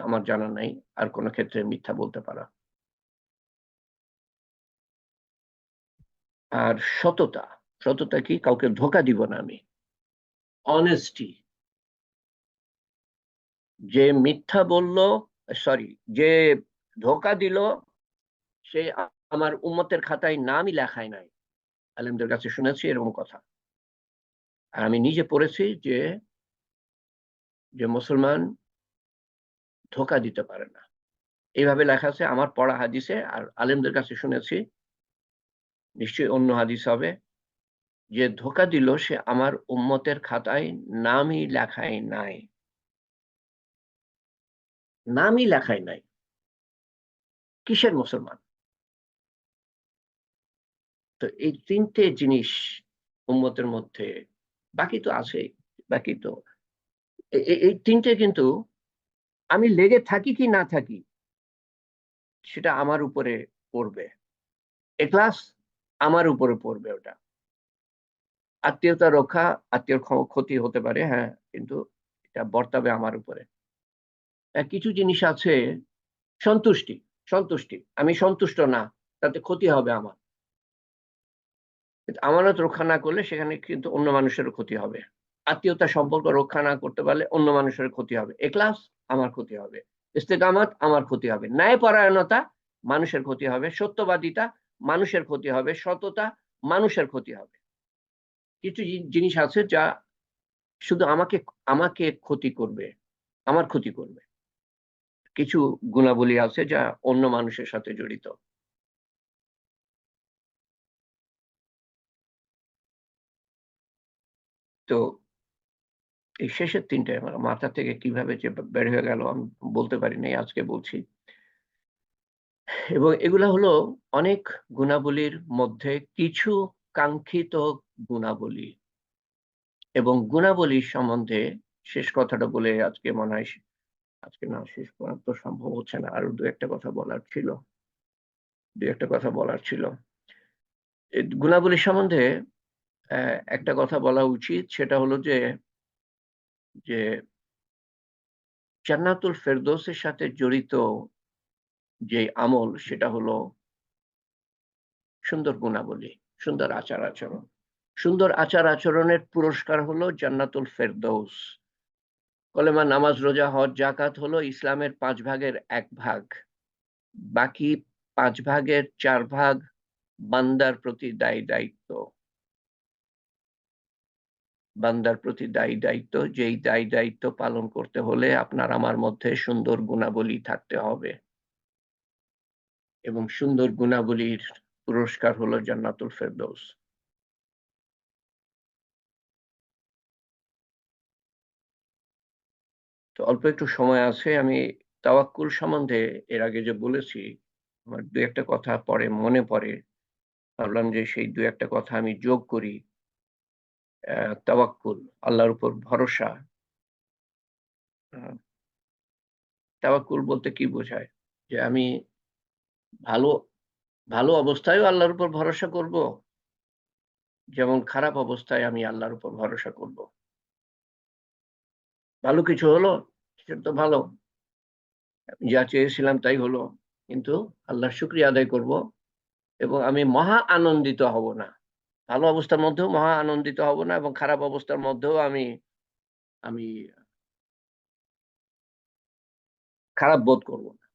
আমার জানা নাই আর কোন ক্ষেত্রে মিথ্যা বলতে পারা। আর সততা, সততা কি? কাউকে ধোঁকা দিব না আমি। অনেস্টি। যে মিথ্যা বলল, সরি, যে ধোঁকা দিল, সে আমার উম্মতের খাতায় নামই লেখায় নাই। আলেমদের কাছে শুনেছি এরকম কথা। আর আমি নিজে পড়েছি যে যে মুসলমান ধোঁকা দিতে পারে না, এইভাবে লেখা আছে আমার পড়া হাদিসে। আর আলেমদের কাছে শুনেছি, নিশ্চয়ই অন্য হাদিস হবে, যে ধোঁকা দিল সে আমার উম্মতের খাতায় নামই লেখায় নাই। নামই লেখায় নাই। কিসের মুসলমান? তো এই তিনটে জিনিস উম্মতের মধ্যে, বাকি তো আছে, বাকি তো এই তিনটে কিন্তু আমি লেগে থাকি কি না থাকি সেটা আমার উপরে পড়বে। এক্লাস আমার উপরে পড়বে ওটা। আত্মীয়তা রক্ষা, আত্মীয়র ক্ষতি হতে পারে, হ্যাঁ, কিন্তু এটা বর্তাবে আমার উপরে। কিছু জিনিস আছে, সন্তুষ্টি, সন্তুষ্টি, আমি সন্তুষ্ট না, তাতে ক্ষতি হবে আমার। কিন্তু আমানত রক্ষা না করলে সেখানে কিন্তু অন্য মানুষেরও ক্ষতি হবে। আত্মীয়তা সম্পর্ক রক্ষা না করতে পারলে অন্য মানুষের ক্ষতি হবে। এখলাস, আমার ক্ষতি হবে। ইস্তেকামাত, আমার ক্ষতি হবে। ন্যায়পরায়ণতা, মানুষের ক্ষতি হবে। সত্যবাদিতা, মানুষের ক্ষতি হবে। সততা, মানুষের ক্ষতি হবে। কিছু জিনিস আছে যা শুধু আমাকে আমাকে ক্ষতি করবে, আমার ক্ষতি করবে। কিছু গুণাবলী আছে যা অন্য মানুষের সাথে জড়িত। তো এই শেষের তিনটে আমার মাথা থেকে কিভাবে যে বের হয়ে গেল আমি বলতে পারি নাই, আজকে বলছি। এবং এগুলা হলো অনেক গুণাবলীর মধ্যে কিছু কাঙ্ক্ষিত গুণাবলী। এবং গুণাবলী সম্বন্ধে শেষ কথাটা বলে আজকে মনে হয়, আজকে না, শেষ করা তো সম্ভব হচ্ছে না। আরো দু একটা কথা বলার ছিল, দু একটা কথা বলার ছিল। এই গুণাবলী সম্বন্ধে একটা কথা বলা উচিত, সেটা হলো যে যে জান্নাতুল ফেরদৌসের সাথে জড়িত যে আমল, সেটা হলো সুন্দর গুণাবলী, সুন্দর আচার আচরণ। সুন্দর আচার আচরণের পুরস্কার হলো জান্নাতুল ফেরদৌস। কলেমা, নামাজ, রোজা, হজ, জাকাত হলো ইসলামের 5 ভাগের 1 ভাগ। বাকি 5 ভাগের 4 ভাগ বান্দার প্রতি দায়ী দায়িত্ব। বান্দার প্রতি দায়ী দায়িত্ব, যেই দায়ী দায়িত্ব পালন করতে হলে আপনার আমার মধ্যে সুন্দর গুণাবলী থাকতে হবে। এবং সুন্দর গুণাবলীর পুরস্কার হলো জান্নাতুল ফেরদৌস। তো অল্প একটু সময় আছে, আমি তাওয়াক্কুল সম্বন্ধে এর আগে যে বলেছি, আমার দু একটা কথা পরে মনে পড়ে, ভাবলাম যে সেই দু একটা কথা আমি যোগ করি। তাওয়াক্কুল, আল্লাহর উপর ভরসা। আহ, তাওয়াক্কুল বলতে কি বোঝায়? যে আমি ভালো ভালো অবস্থায়ও আল্লাহর উপর ভরসা করব, যেমন খারাপ অবস্থায় আমি আল্লাহর উপর ভরসা করব। ভালো কিছু হলো, সেটা তো ভালো, যা চেয়েছিলাম তাই হলো, কিন্তু আল্লাহর শুকরিয়া আদায় করব। এবং আমি মহা আনন্দিত হব না, ভালো অবস্থার মধ্যেও মহা আনন্দিত হব না, এবং খারাপ অবস্থার মধ্যেও আমি আমি খারাপ বোধ করব না।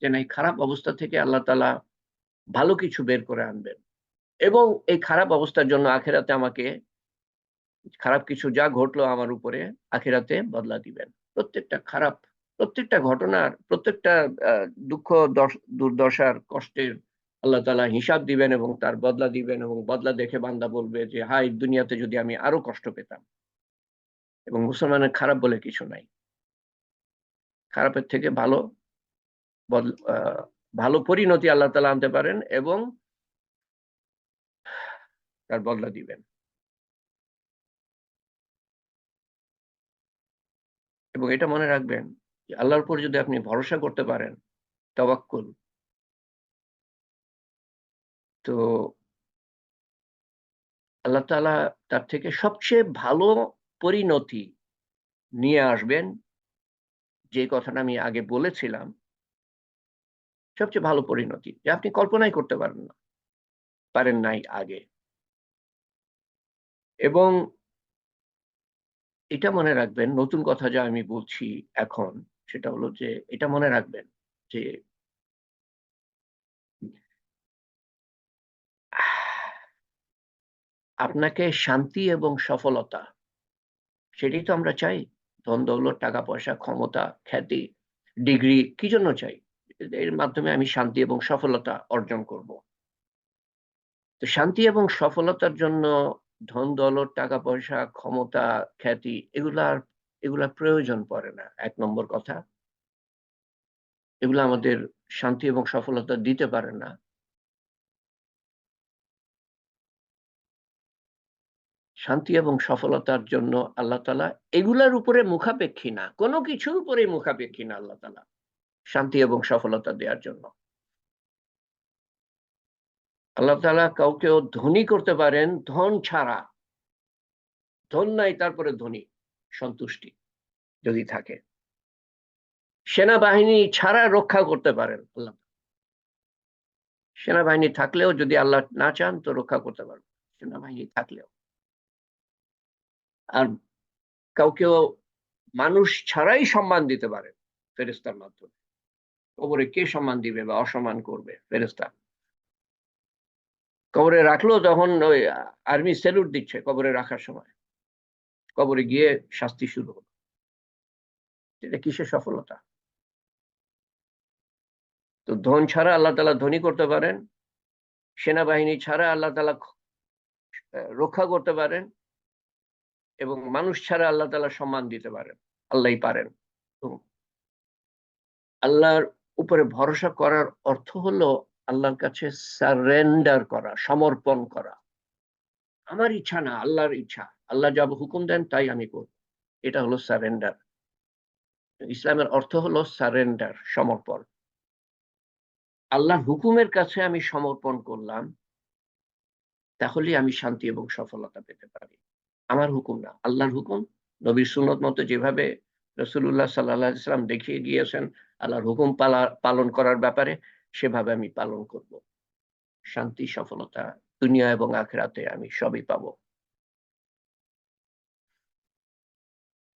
যে না, এই খারাপ অবস্থা থেকে আল্লাহ তাআলা ভালো কিছু বের করে আনবেন, এবং এই খারাপ অবস্থার জন্য আখিরাতে আমাকে, খারাপ কিছু যা ঘটলো আমার উপরে, আখিরাতে বদলা দিবেন। প্রত্যেকটা খারাপ, প্রত্যেকটা ঘটনার, প্রত্যেকটা দুঃখ, দুর্দশার, কষ্টের আল্লাহ তাআলা হিসাব দিবেন এবং তার বদলা দিবেন, এবং বদলা দেখে বান্দা বলবে যে হায়, দুনিয়াতে যদি আমি আরো কষ্ট পেতাম। এবং মুসলমানের খারাপ বলে কিছু নাই। খারাপের থেকে ভালো ভালো পরিণতি আল্লাহ তাআলা আনতে পারেন এবং তার বদলা দিবেন। এবং এটা মনে রাখবেন আল্লাহর উপর যদি আপনি ভরসা করতে পারেন, তাওয়াক্কুল, তো আল্লাহ তাআলা তার থেকে সবচেয়ে ভালো পরিণতি নিয়ে আসবেন, যে কথাটা আমি আগে বলেছিলাম, সবচেয়ে ভালো পরিণতি যা আপনি কল্পনাই করতে পারেন নাই আগে। এবং এটা মনে রাখবেন, নতুন কথা যা আমি বলছি এখন, সেটা হলো যে এটা মনে রাখবেন যে আপনাকে শান্তি এবং সফলতা, সেটাই তো আমরা চাই। ধন-দৌলত, টাকা-পয়সা, ক্ষমতা, খ্যাতি, ডিগ্রি কি জন্য চাই? এর মাধ্যমে আমি শান্তি এবং সফলতা অর্জন করব। তো শান্তি এবং সফলতার জন্য ধন-দৌলত, টাকা-পয়সা, ক্ষমতা, খ্যাতি এগুলার প্রয়োজন পড়ে না। ১ নম্বর কথা। এগুলা আমাদের শান্তি এবং সফলতা দিতে পারে না। শান্তি এবং সফলতার জন্য আল্লাহ তাআলা এগুলার উপরে মুখাপেক্ষী না। কোন কিছুর উপরেই মুখাপেক্ষী না আল্লাহ তাআলা। শান্তি এবং সফলতা দেয়ার জন্য। আল্লাহ তাআলা কাউকেও ধনী করতে পারেন ধন ছাড়া। ধন নাই তারপরে ধনী। সন্তুষ্টি যদি থাকে। সেনাবাহিনী ছাড়া রক্ষা করতে পারেন আল্লাহ। সেনাবাহিনী থাকলেও যদি আল্লাহ না চান তো রক্ষা করতে পারবেন। সেনাবাহিনী থাকলেও। আর কাউকেও মানুষ ছাড়াই সম্মান দিতে পারেন ফেরেশতার মাধ্যমে। কবরে কে সম্মান দিবে বা অসম্মান করবে? ফেরেশতা। কবরে রাখলো তখন ওই আর্মি সেলুট দিচ্ছে কবরে রাখার সময়। কবরে গিয়ে শাস্তি শুরু হলো। এটা কিসের সফলতা? তো ধন ছাড়া আল্লাহ তাআলা ধনী করতে পারেন। সেনাবাহিনী ছাড়া আল্লাহ তাআলা রক্ষা করতে পারেন এবং মানুষ ছাড়া আল্লাহ তাআলা সম্মান দিতে পারেন। আল্লাহই পারেন। তো আল্লাহর উপরে ভরসা করার অর্থ হলো আল্লাহর কাছে সারেন্ডার করা, সমর্পণ করা। আমার ইচ্ছা না, আল্লাহর ইচ্ছা। আল্লাহ যা হুকুম দেন তাই আমি করব। এটা হলো সারেন্ডার। ইসলামের অর্থ হলো সারেন্ডার, সমর্পণ। আল্লাহর হুকুমের কাছে আমি সমর্পণ করলাম, তাহলেই আমি শান্তি এবং সফলতা পেতে পারি। আমার হুকুম না, আল্লাহর হুকুম। নবীর সুন্নত মতো যেভাবে রাসূলুল্লাহ সাল্লাল্লাহু আলাইহি ওয়াসাল্লাম দেখিয়ে গিয়েছেন আল্লাহর হুকুম পালন করার ব্যাপারে, সেভাবে আমি পালন করব। শান্তি, সফলতা দুনিয়া এবং আখিরাতে আমি সবই পাবো।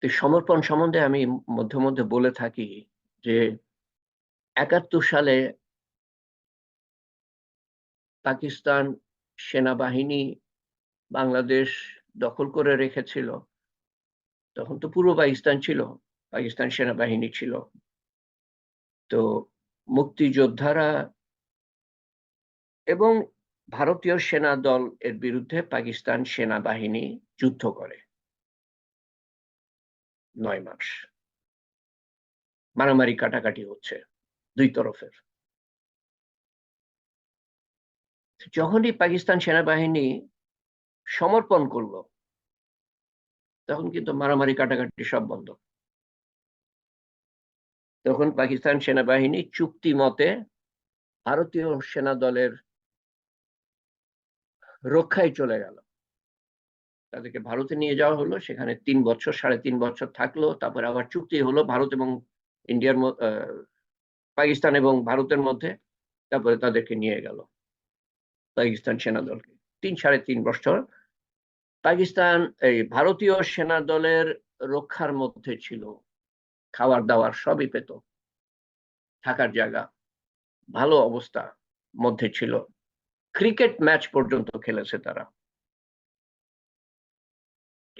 তো সমর্পণ সম্বন্ধে আমি মধ্যে বলে থাকি যে ৭১ সালে পাকিস্তান সেনাবাহিনী বাংলাদেশ দখল করে রেখেছিল। তখন তো পূর্ব পাকিস্তান ছিল। পাকিস্তান সেনাবাহিনী ছিল। তো মুক্তিযোদ্ধারা এবং ভারতীয় সেনাদল এর বিরুদ্ধে পাকিস্তান সেনাবাহিনী যুদ্ধ করে ৯ মাস। মারামারি কাটাকাটি হচ্ছে ২ তরফের। যখনই পাকিস্তান সেনাবাহিনী সমর্পণ করল, তখন কিন্তু মারামারি কাটাকাটি সব বন্ধ। তখন পাকিস্তান সেনাবাহিনী চুক্তি মতে ভারতীয় সেনাদলের রক্ষায় চলে গেল। তাদেরকে ভারতে নিয়ে যাওয়া হলো। সেখানে ৩ বছর, ৩.৫ বছর থাকলো। তারপরে আবার চুক্তি হলো ভারত এবং ইন্ডিয়ার পাকিস্তান এবং ভারতের মধ্যে। তারপরে তাদেরকে নিয়ে গেল পাকিস্তান সেনাদলকে। ৩.৫ বছর পাকিস্তান এই ভারতীয় সেনাদলের রক্ষার মধ্যে ছিল। খাবার-দাবার সবই পেত। থাকার জায়গা, ভালো অবস্থা মধ্যে ছিল। ক্রিকেট ম্যাচ পর্যন্ত খেলেছে তারা।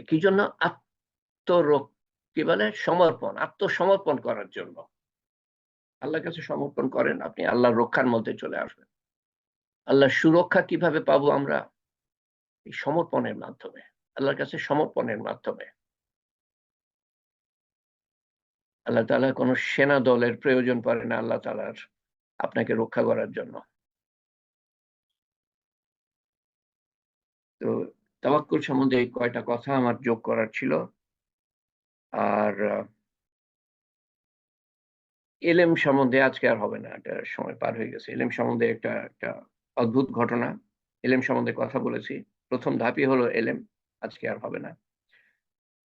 কি জন্য? আত্মরক কি বলে? সমর্পণ, আত্মসমর্পণ করার জন্য। আল্লাহর কাছে সমর্পণ করেন, আপনি আল্লাহর রক্ষার মধ্যে চলে আসবেন। আল্লাহর সুরক্ষা কিভাবে পাবো আমরা? এই সমর্পণের মাধ্যমে। আল্লাহর কাছে সমর্পণের মাধ্যমে। আল্লাহ তাআলার কোন সেনা দলের প্রয়োজন পড়ে না আল্লাহ তাআলার আপনাকে রক্ষা করার জন্য। তো তাওয়াক্কুল সম্বন্ধে এই কয়টা কথা আমার যোগ করার ছিল। আর এলেম সম্বন্ধে আজকে আর হবে না, এটা সময় পার হয়ে গেছে। এলেম সম্বন্ধে একটা অদ্ভুত ঘটনা। এলেম সম্বন্ধে কথা বলেছি। প্রথম ধাপই হলো এলেম, আজকে আর হবে না।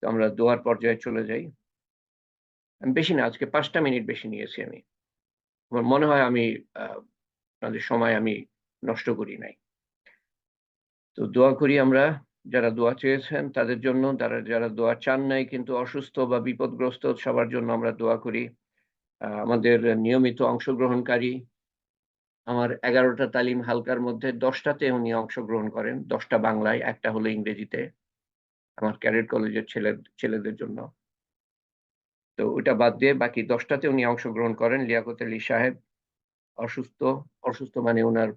তো আমরা দোয়ার পর্যায়ে চলে যাই। বেশি না, আজকে ৫ টা মিনিট বেশি নিয়েছি আমি। আমার মনে হয় আমি আ আপনাদের সময় আমি নষ্ট করি নাই। তো দোয়া করি আমরা, যারা দোয়া চেয়েছেন তাদের জন্য, যারা দোয়া চান নাই কিন্তু অসুস্থ বা বিপদগ্রস্ত সবার জন্য আমরা দোয়া করি। আমাদের নিয়মিত অংশগ্রহণকারী, আমার ১১ টা তালিম হালকার মধ্যে ১০ টাতে উনি অংশগ্রহণ করেন। ১০ টা বাংলায়, ১ টা হলো ইংরেজিতে। আমার ক্যাডেট কলেজের ছেলেদের জন্য। তো ওইটা বাদ দিয়ে বাকি ১০ টাতে উনি অংশগ্রহণ করেন। লিয়াকত আলী সাহেব অসুস্থ, অসুস্থ মানে উনার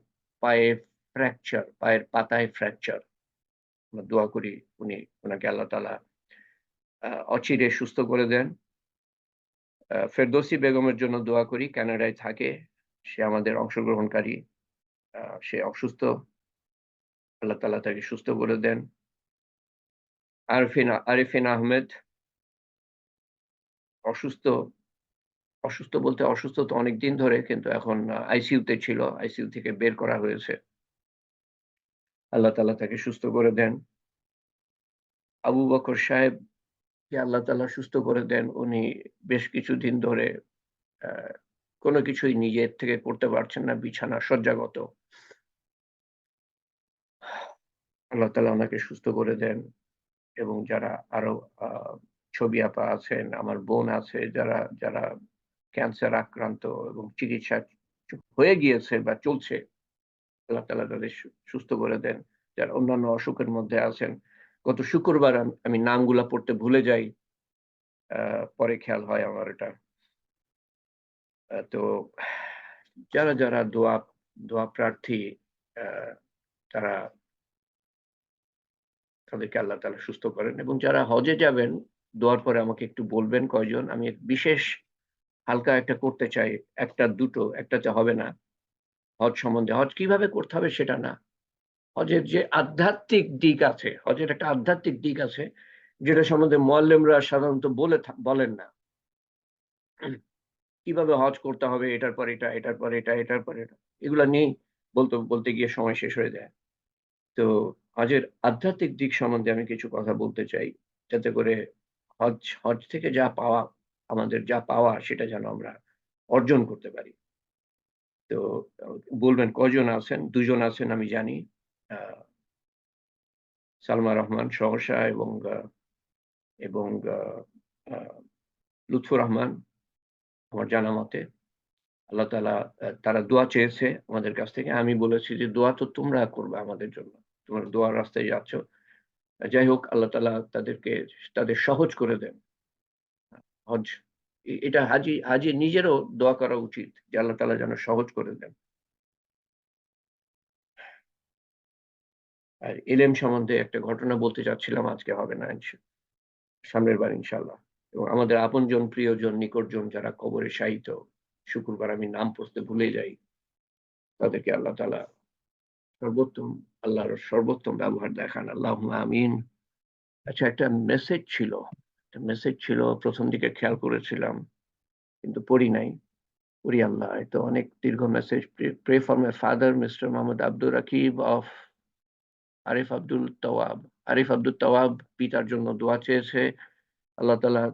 পায়ে ফ্র্যাকচার, পায়ের পাতায় ফ্র্যাকচার। আমরা দোয়া করি উনাকে আল্লাহ তাআলা অচিরে সুস্থ করে দেন। ফেরদৌসী বেগমের জন্য দোয়া করি, কানাডায় থাকে। সে আমাদের অংশগ্রহণকারী। সে অসুস্থ। আল্লাহ তাআলা তাকে সুস্থ করে দেন। আরেফিন আহমেদ অসুস্থ, অসুস্থ বলতে অসুস্থ তো অনেকদিন ধরে, কিন্তু এখন আইসিইউতে ছিল। আইসিইউ থেকে বের করা হয়েছে। আল্লাহ তাআলা তাকে সুস্থ করে দেন। আবু বকর সাহেবকে আল্লাহ তাআলা সুস্থ করে দেন। উনি বেশ কিছুদিন ধরে আ কোন কিছুই নিজের থেকে করতে পারছেন না, বিছানা শয্যাগত। আল্লাহ তাআলা উনাকে সুস্থ করে দেন এবং যারা আরো আ ছবি আপা আছেন, আমার বোন আছে যারা ক্যান্সার আক্রান্ত এবং চিকিৎসা হয়ে গিয়েছে বা চলছে, আল্লাহ তাআলা তাদের সুস্থ করে দেন। যারা অন্যান্য অসুখের মধ্যে আছেন। গত শুক্রবার আমি নামগুলা পড়তে ভুলে যাই। পরে খেয়াল হয় আমার এটা। তো যারা দোয়া প্রার্থী, আ তারা তাদেরকে আল্লাহ তাআলা সুস্থ করেন এবং যারা হজে যাবেন, দোয়ার পরে আমাকে একটু বলবেন কয়জন। আমি বিশেষ হালকা একটা করতে চাই। ১ টা ২ টো, একটাতে হবে না। হজ সম্বন্ধে। হজ কিভাবে করতে হবে সেটা না। হজের যে আধ্যাত্মিক দিক আছে, হজের একটা আধ্যাত্মিক দিক আছে, যেটা সম্বন্ধে মুআল্লিমরা সাধারণত বলেন না। কিভাবে হজ করতে হবে, এটার পর এটা, এটার পর এটা, এটার পর এটা। এগুলা নিয়েই বলতে গিয়ে সময় শেষ হয়ে যায়। তো হজের আধ্যাত্মিক দিক সম্বন্ধে আমি কিছু কথা বলতে চাই। যাতে করে হজ থেকে যা পাওয়া, আমাদের যা পাওয়া সেটা যেন আমরা অর্জন করতে পারি। তো আ বলবেন কয়জন আছেন? ২ জন আছেন আমি জানি। আ সালমা রহমান সহসা এবং আ আ লুৎফুর রহমান আমার জানা মতে। আল্লাহ তাআলা তারা দোয়া চেয়েছে আমাদের কাছ থেকে। আমি বলেছি যে, "দোয়া তো তোমরা করবা আমাদের জন্য। তোমরা দোয়ার রাস্তায় যাচ্ছ।" যাই হোক আল্লাহ তাআলা তাদের সহজ করে দেন। হজ এটা হাজি নিজেরও দোয়া করা উচিত যে আল্লাহ তাআলা যেন সহজ করে দেন। আর ইলম সম্বন্ধে একটা ঘটনা বলতে চাচ্ছিলাম, আজকে হবে না সামনের বার ইনশাআল্লাহ। এবং আমাদের আপনজন, প্রিয়জন, নিকটজন যারা কবরে শায়িত, শুক্রবার আমি নাম পড়তে ভুলে যাই। তাদেরকে আল্লাহ তাআলা সর্বোত্তম আল্লাহর সর্বোত্তম ব্যবহার দেখান। আল্লাহুম্মা আমিন। আচ্ছা, একটা মেসেজ ছিল ১ম দিকে খেয়াল করেছিলাম কিন্তু পড়ি নাই। পড়ি আল্লাহ। এ তো অনেক দীর্ঘ message. Pray for my father, Mr. Mohammed Abdul Rakib of Arif Abdul Tawab. Arif Abdul Tawab পিতার জন্য দোয়া চেয়েছে। আল্লাহ তাআলা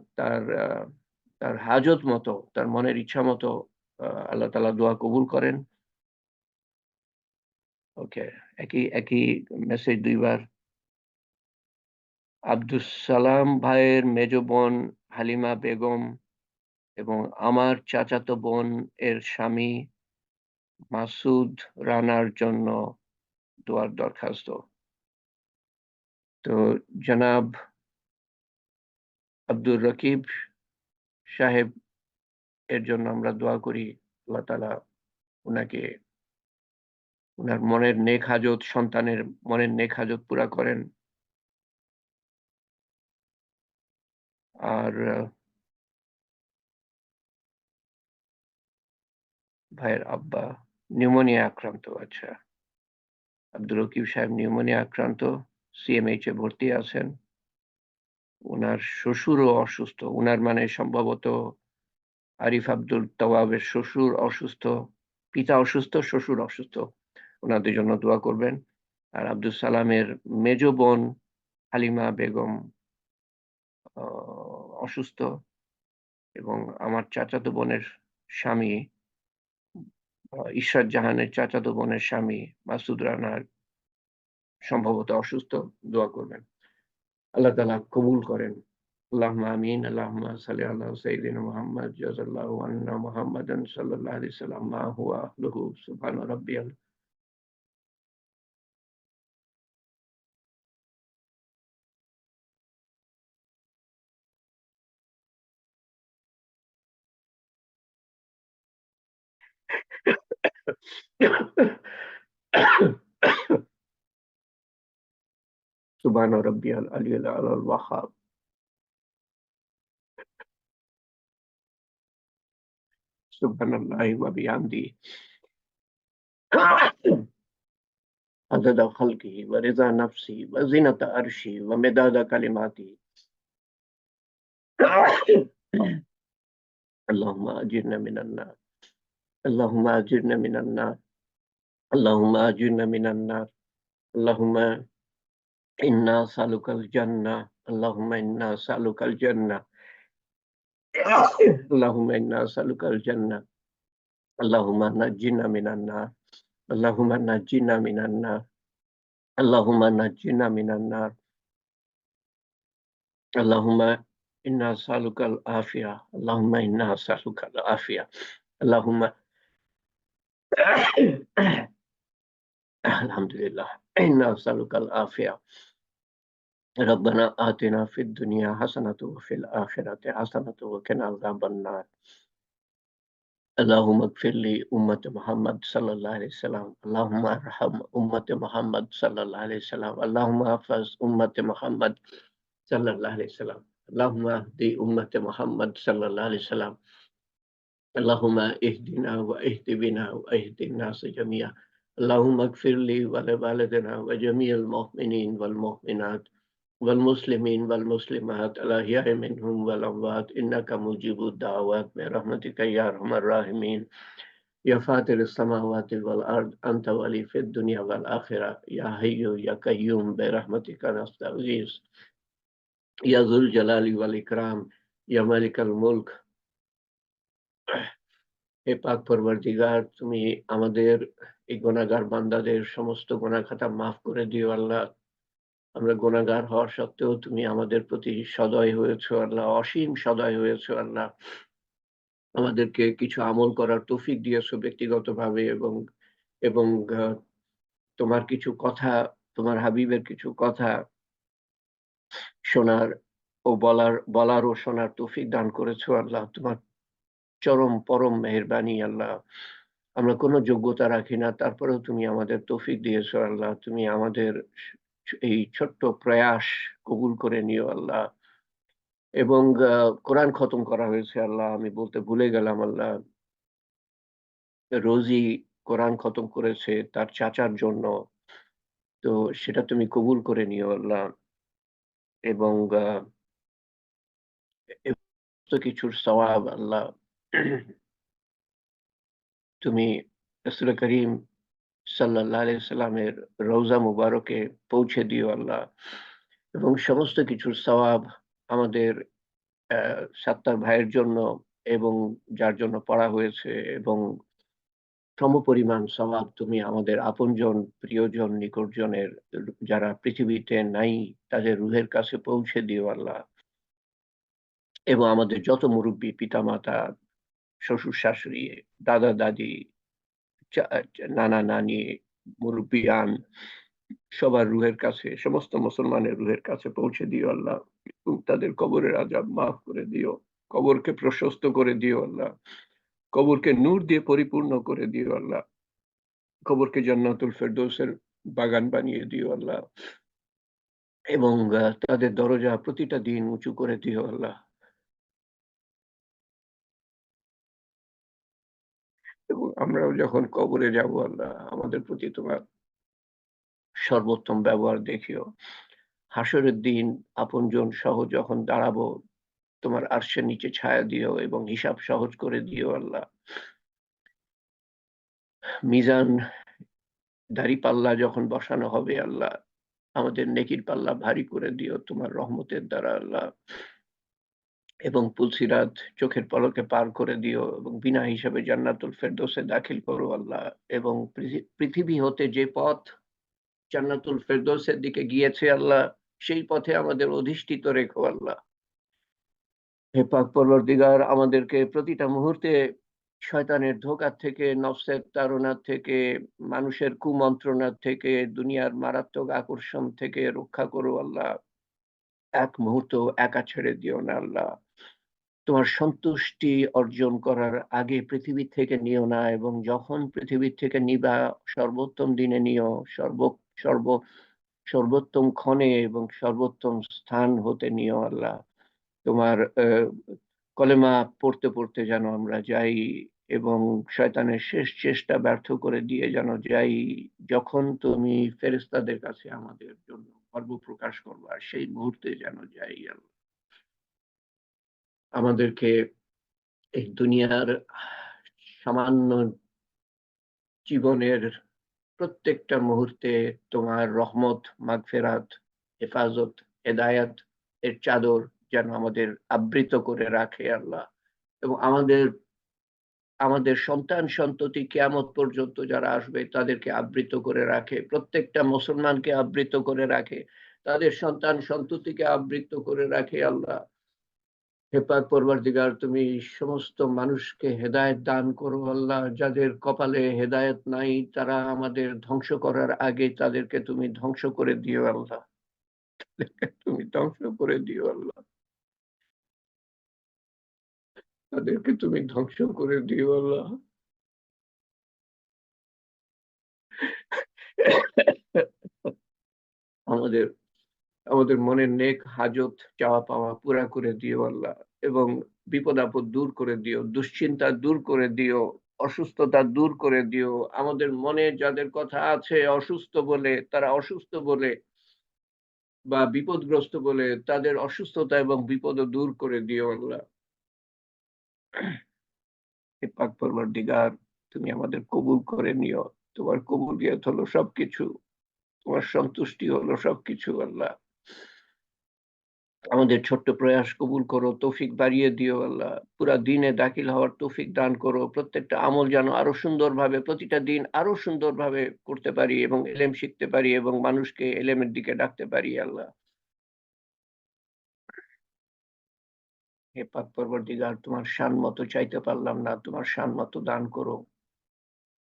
তার হাজত মতো, তার মনের ইচ্ছা মতো আল্লাহ তাআলা দোয়া কবুল করেন। ওকে, একই মেসেজ ২ বার। আব্দুস সালাম ভাইয়ের মেজো বোন হালিমা বেগম এবং আমার চাচাতো বোন এর স্বামী মাসুদ রানার জন্য দোয়ার দরখাস্ত। তো জনাব আব্দুর রকিব সাহেব এর জন্য আমরা দোয়া করি। আল্লাহ তাআলা উনাকে উনার মনের নেক হাজত, সন্তানের মনের নেক হাজত পুরা করেন। আর ভাইয়ের আব্বা নিউমোনিয়া আক্রান্ত। আচ্ছা, আব্দুর রকিব সাহেব নিউমোনিয়া আক্রান্ত, সিএমএইচ এ ভর্তি আছেন। উনার শ্বশুরও অসুস্থ। উনার মানে সম্ভবত আরিফ আব্দুল তওয়াবের শ্বশুর অসুস্থ, পিতা অসুস্থ, শ্বশুর অসুস্থ, ওনাদের জন্য দোয়া করবেন। আর আব্দুল সালামের মেজ বোন হালিমা বেগম অসুস্থ, এবং আমার চাচাতো বোনের স্বামী ইশরাত জাহানের চাচাতো বোনের স্বামী মাসুদ রানা সম্ভবত অসুস্থ, দোয়া করবেন। আল্লাহ তাআলা কবুল করেন। আল্লাহুম্মা আমিন। আল্লাহুম্মা সাল্লি আলা সাইয়্যিদিনা মুহাম্মদ জাযাল্লাহু আন্না মুহাম্মাদান সাল্লাল্লাহু আলাইহি ওয়াসাল্লাম মা হুয়া আহলুহু সুবহান রাব্বিয়াল সুবহান রাব্বিয়াল আলিয়্যিল আ'লাল ওয়াহ্হাব। সুবহানাল্লাহি ওয়া বিহামদিহি عدد خلقه ورضا نفسه وزنة عرشه ومداد كلماته. اللهم أجرنا من النار. اللهم أجرنا من النار. اللهم أجرنا من النار. اللهم إنا نسألك الجنة. اللهم إنا نسألك الجنة. اللهم إنا نسألك الجنة. اللهم نجنا من النار. اللهم نجنا من النار. اللهم نجنا من النار. اللهم إنا نسألك العافية. اللهم إنا نسألك العافية. اللهم الحمد لله إنا نسألك العافية. ربنا آتنا في الدنيا حسنة وفي الآخرة حسنة وقنا عذاب النار. اللهم اغفر لي أمة محمد صلى الله عليه وسلم. اللهم ارحم أمة محمد صلى الله عليه وسلم. اللهم احفظ أمة محمد صلى الله عليه وسلم. اللهم اهدي أمة محمد صلى الله عليه وسلم. اللهم اهدنا واهد بنا واهد الناس جميعا. اللهم اغفر لي ولوالدنا وجميع المؤمنين والمؤمنات والمسلمين والمسلمات الأحياء منهم والأموات إنك مجيب الدعوات برحمتك يا أرحم الراحمين. يا فاطر السماوات والأرض أنت ولي في الدنيا والآخرة. يا حي يا قيوم برحمتك نستغيث. يا ذو الجلال والإكرام. يا مالك الملك. হে পাক পরবর্তীগার, তুমি আমাদের এই গুনাহগার বান্দাদের সমস্ত গুনাহ খাতা মাফ করে দিও আল্লাহ। আমরা গুনাহগার হওয়া সত্ত্বেও তুমি আমাদের প্রতি সদয় হয়েছো আল্লাহ, অসীম সদয় হয়েছো আল্লাহ। আমাদেরকে কিছু আমল করার তৌফিক দিয়েছো ব্যক্তিগতভাবে, এবং এবং তোমার কিছু কথা, তোমার হাবিবের কিছু কথা শোনার ও বলার ও শোনার তৌফিক দান করেছো আল্লাহ। তোমার চরম পরম মেহেরবানি আল্লাহ। আমরা কোনো যোগ্যতা রাখি না, তারপরেও তুমি আমাদের তৌফিক দিয়েছো আল্লাহ। তুমি আমাদের এই ছোট্ট প্রয়াস কবুল করে নিও আল্লাহ। এবং কোরআন খতম করা হয়েছে আল্লাহ, আমি বলতে ভুলে গেলাম আল্লাহ। রোজি কোরআন খতম করেছে তার চাচার জন্য, তো সেটা তুমি কবুল করে নিও আল্লাহ। এবং কিছুর সওয়াব আল্লাহ তুমি রাসূল করিম সাল্লাল্লাহু আলাইহি সাল্লামের রওজা মুবারকে পৌঁছে দিও আল্লাহ। এবং সমস্ত কিছুর সওয়াব আমাদের সাত্তার ভাইয়ের জন্য এবং যার জন্য পড়া হয়েছে, এবং সমপরিমাণ সওয়াব তুমি আমাদের আপনজন, প্রিয়জন, নিকটজনের যারা পৃথিবীতে নাই তাদের রুহের কাছে পৌঁছে দিও আল্লাহ। এবং আমাদের যত মুরুব্বি, পিতামাতা, শ্বশুর-শাশুড়ি, দাদা-দাদি, নানা-নানি, মুরুব্বিয়ান, সবার রুহের কাছে, সমস্ত মুসলমানের রুহের কাছে পৌঁছে দিও আল্লাহ। তাদের কবরের আযাব মাফ করে দিও। কবরকে প্রশস্ত করে দিও আল্লাহ। কবরকে নূর দিয়ে পরিপূর্ণ করে দিও আল্লাহ। কবরকে জান্নাতুল ফেরদৌসের বাগান বানিয়ে দিও আল্লাহ। এবং তাদের দরজা প্রতিটা দিন উঁচু করে দিও আল্লাহ। এবং আমরাও যখন কবরে যাব আল্লাহ, আমাদের প্রতি তোমার সর্বোত্তম ব্যবহার দেখিও। হাসরের দিন আপনজন সহ যখন দাঁড়াবো, তোমার আরশের নিচে ছায়া দিও এবং হিসাব সহজ করে দিও আল্লাহ। মিজান দাঁড়িপাল্লা যখন বসানো হবে আল্লাহ, আমাদের নেকির পাল্লা ভারী করে দিও তোমার রহমতের দ্বারা আল্লাহ। এবং পুলসিরাত চোখের পলকে পার করে দিও এবং বিনা হিসাবে জান্নাতুল ফেরদৌসে দাখিল করো আল্লাহ। এবং পৃথিবী হতে যে পথ জান্নাতুল ফেরদৌসের দিকে গিয়েছে আল্লাহ, সেই পথে আমাদের অধিষ্ঠিত রেখো আল্লাহ। হে পাক পরওয়ারদিগার, আমাদেরকে প্রতিটা মুহূর্তে শয়তানের ধোঁকা থেকে, নফসের তাড়নার থেকে, মানুষের কুমন্ত্রণার থেকে, দুনিয়ার মারাত্মক আকর্ষণ থেকে রক্ষা করো আল্লাহ। এক মুহূর্ত একা ছেড়ে দিও না আল্লাহ। তোমার সন্তুষ্টি অর্জন করার আগে পৃথিবী থেকে নিও না, এবং যখন পৃথিবীর থেকে নিবা সর্বোত্তম দিনে নিও, সর্ব সর্ব সর্বোত্তম ক্ষণে এবং সর্বোত্তম স্থান হতে নিও আল্লাহ। তোমার কলেমা পড়তে পড়তে যেন আমরা যাই এবং শয়তানের শেষ চেষ্টা ব্যর্থ করে দিয়ে যেন যাই, যখন তুমি ফেরেশতাদের কাছে আমাদের জন্য গর্ব প্রকাশ করবা সেই মুহূর্তে যেন যাই আল্লাহ। আমাদেরকে এই দুনিয়ার সামান্য জীবনের প্রত্যেকটা মুহূর্তে তোমার রহমত, মাগফিরাত, হেফাজত, হেদায়াত এর চাদর যেন আমাদের আবৃত করে রাখে আল্লাহ। এবং আমাদের আমাদের সন্তান সন্ততি কিয়ামত পর্যন্ত যারা আসবে তাদেরকে আবৃত করে রাখে, প্রত্যেকটা মুসলমানকে আবৃত করে রাখে, তাদের সন্তান সন্ততিকে আবৃত করে রাখে আল্লাহ। হে পাক পরওয়ারদিগার, তুমি সমস্ত মানুষকে হেদায়েত দান করো আল্লাহ। যাদের কপালে হেদায়েত নাই তারা আমাদের ধ্বংস করার আগে তাদেরকে তুমি ধ্বংস করে দিও আল্লাহ। তুমি ধ্বংস করে দিও আল্লাহ। তাদেরকে তুমি ধ্বংস করে দিও আল্লাহ। আমাদের আমাদের মনের নেক হাজত চাওয়া পাওয়া পুরা করে দিও আল্লাহ। এবং বিপদ আপদ দূর করে দিও, দুশ্চিন্তা দূর করে দিও, অসুস্থতা দূর করে দিও। আমাদের মনে যাদের কথা আছে অসুস্থ বলে, তারা অসুস্থ বলে বা বিপদগ্রস্ত বলে, তাদের অসুস্থতা এবং বিপদ দূর করে দিও আল্লাহ। হে পাক পরওয়ারদিগার, তুমি আমাদের কবুল করে নিও। তোমার কবুলিয়ত হলো সবকিছু, তোমার সন্তুষ্টি হলো সবকিছু আল্লাহ। আমাদের ছোট্ট প্রয়াস কবুল করো, তৌফিক বাড়িয়ে দিও আল্লাহ। পুরা দিনে দাখিল হওয়ার তৌফিক দান করো। প্রত্যেকটা আমল যেন আরো সুন্দরভাবে, প্রতিটা দিন আরো সুন্দরভাবে করতে পারি এবং এলেম শিখতে পারি এবং মানুষকে এলেমের দিকে ডাকতে পারি আল্লাহ। হে পাক পরওয়ারদিগার, তোমার শান মতো চাইতে পারলাম না, তোমার শান মতো দান করো।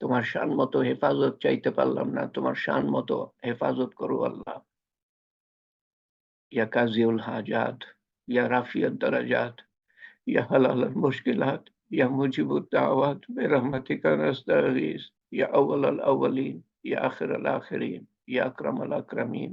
তোমার শান মতো হেফাজত চাইতে পারলাম না, তোমার শান মতো হেফাজত করো আল্লাহ। ইয়া কাজিউল হাজাত, ইয়া রাফিয়াত দারাজাত, يا حلال المشكلات، يا مجيب الدعوات، برحمتك نستغيث، يا أول الأولين، يا آخر الآخرين، يا أكرم الأكرمين،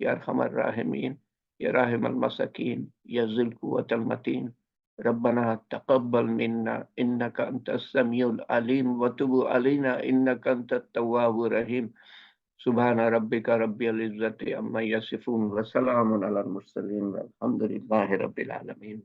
يا أرحم الراحمين، يا راحم المساكين، يا ذي القوة المتين. ربنا تقبل منا إنك أنت السميع العليم وتب علينا إنك أنت التواب الرحيم. سبحان ربك رب العزة عما يصفون وسلام على المرسلين والحمد لله رب العالمين.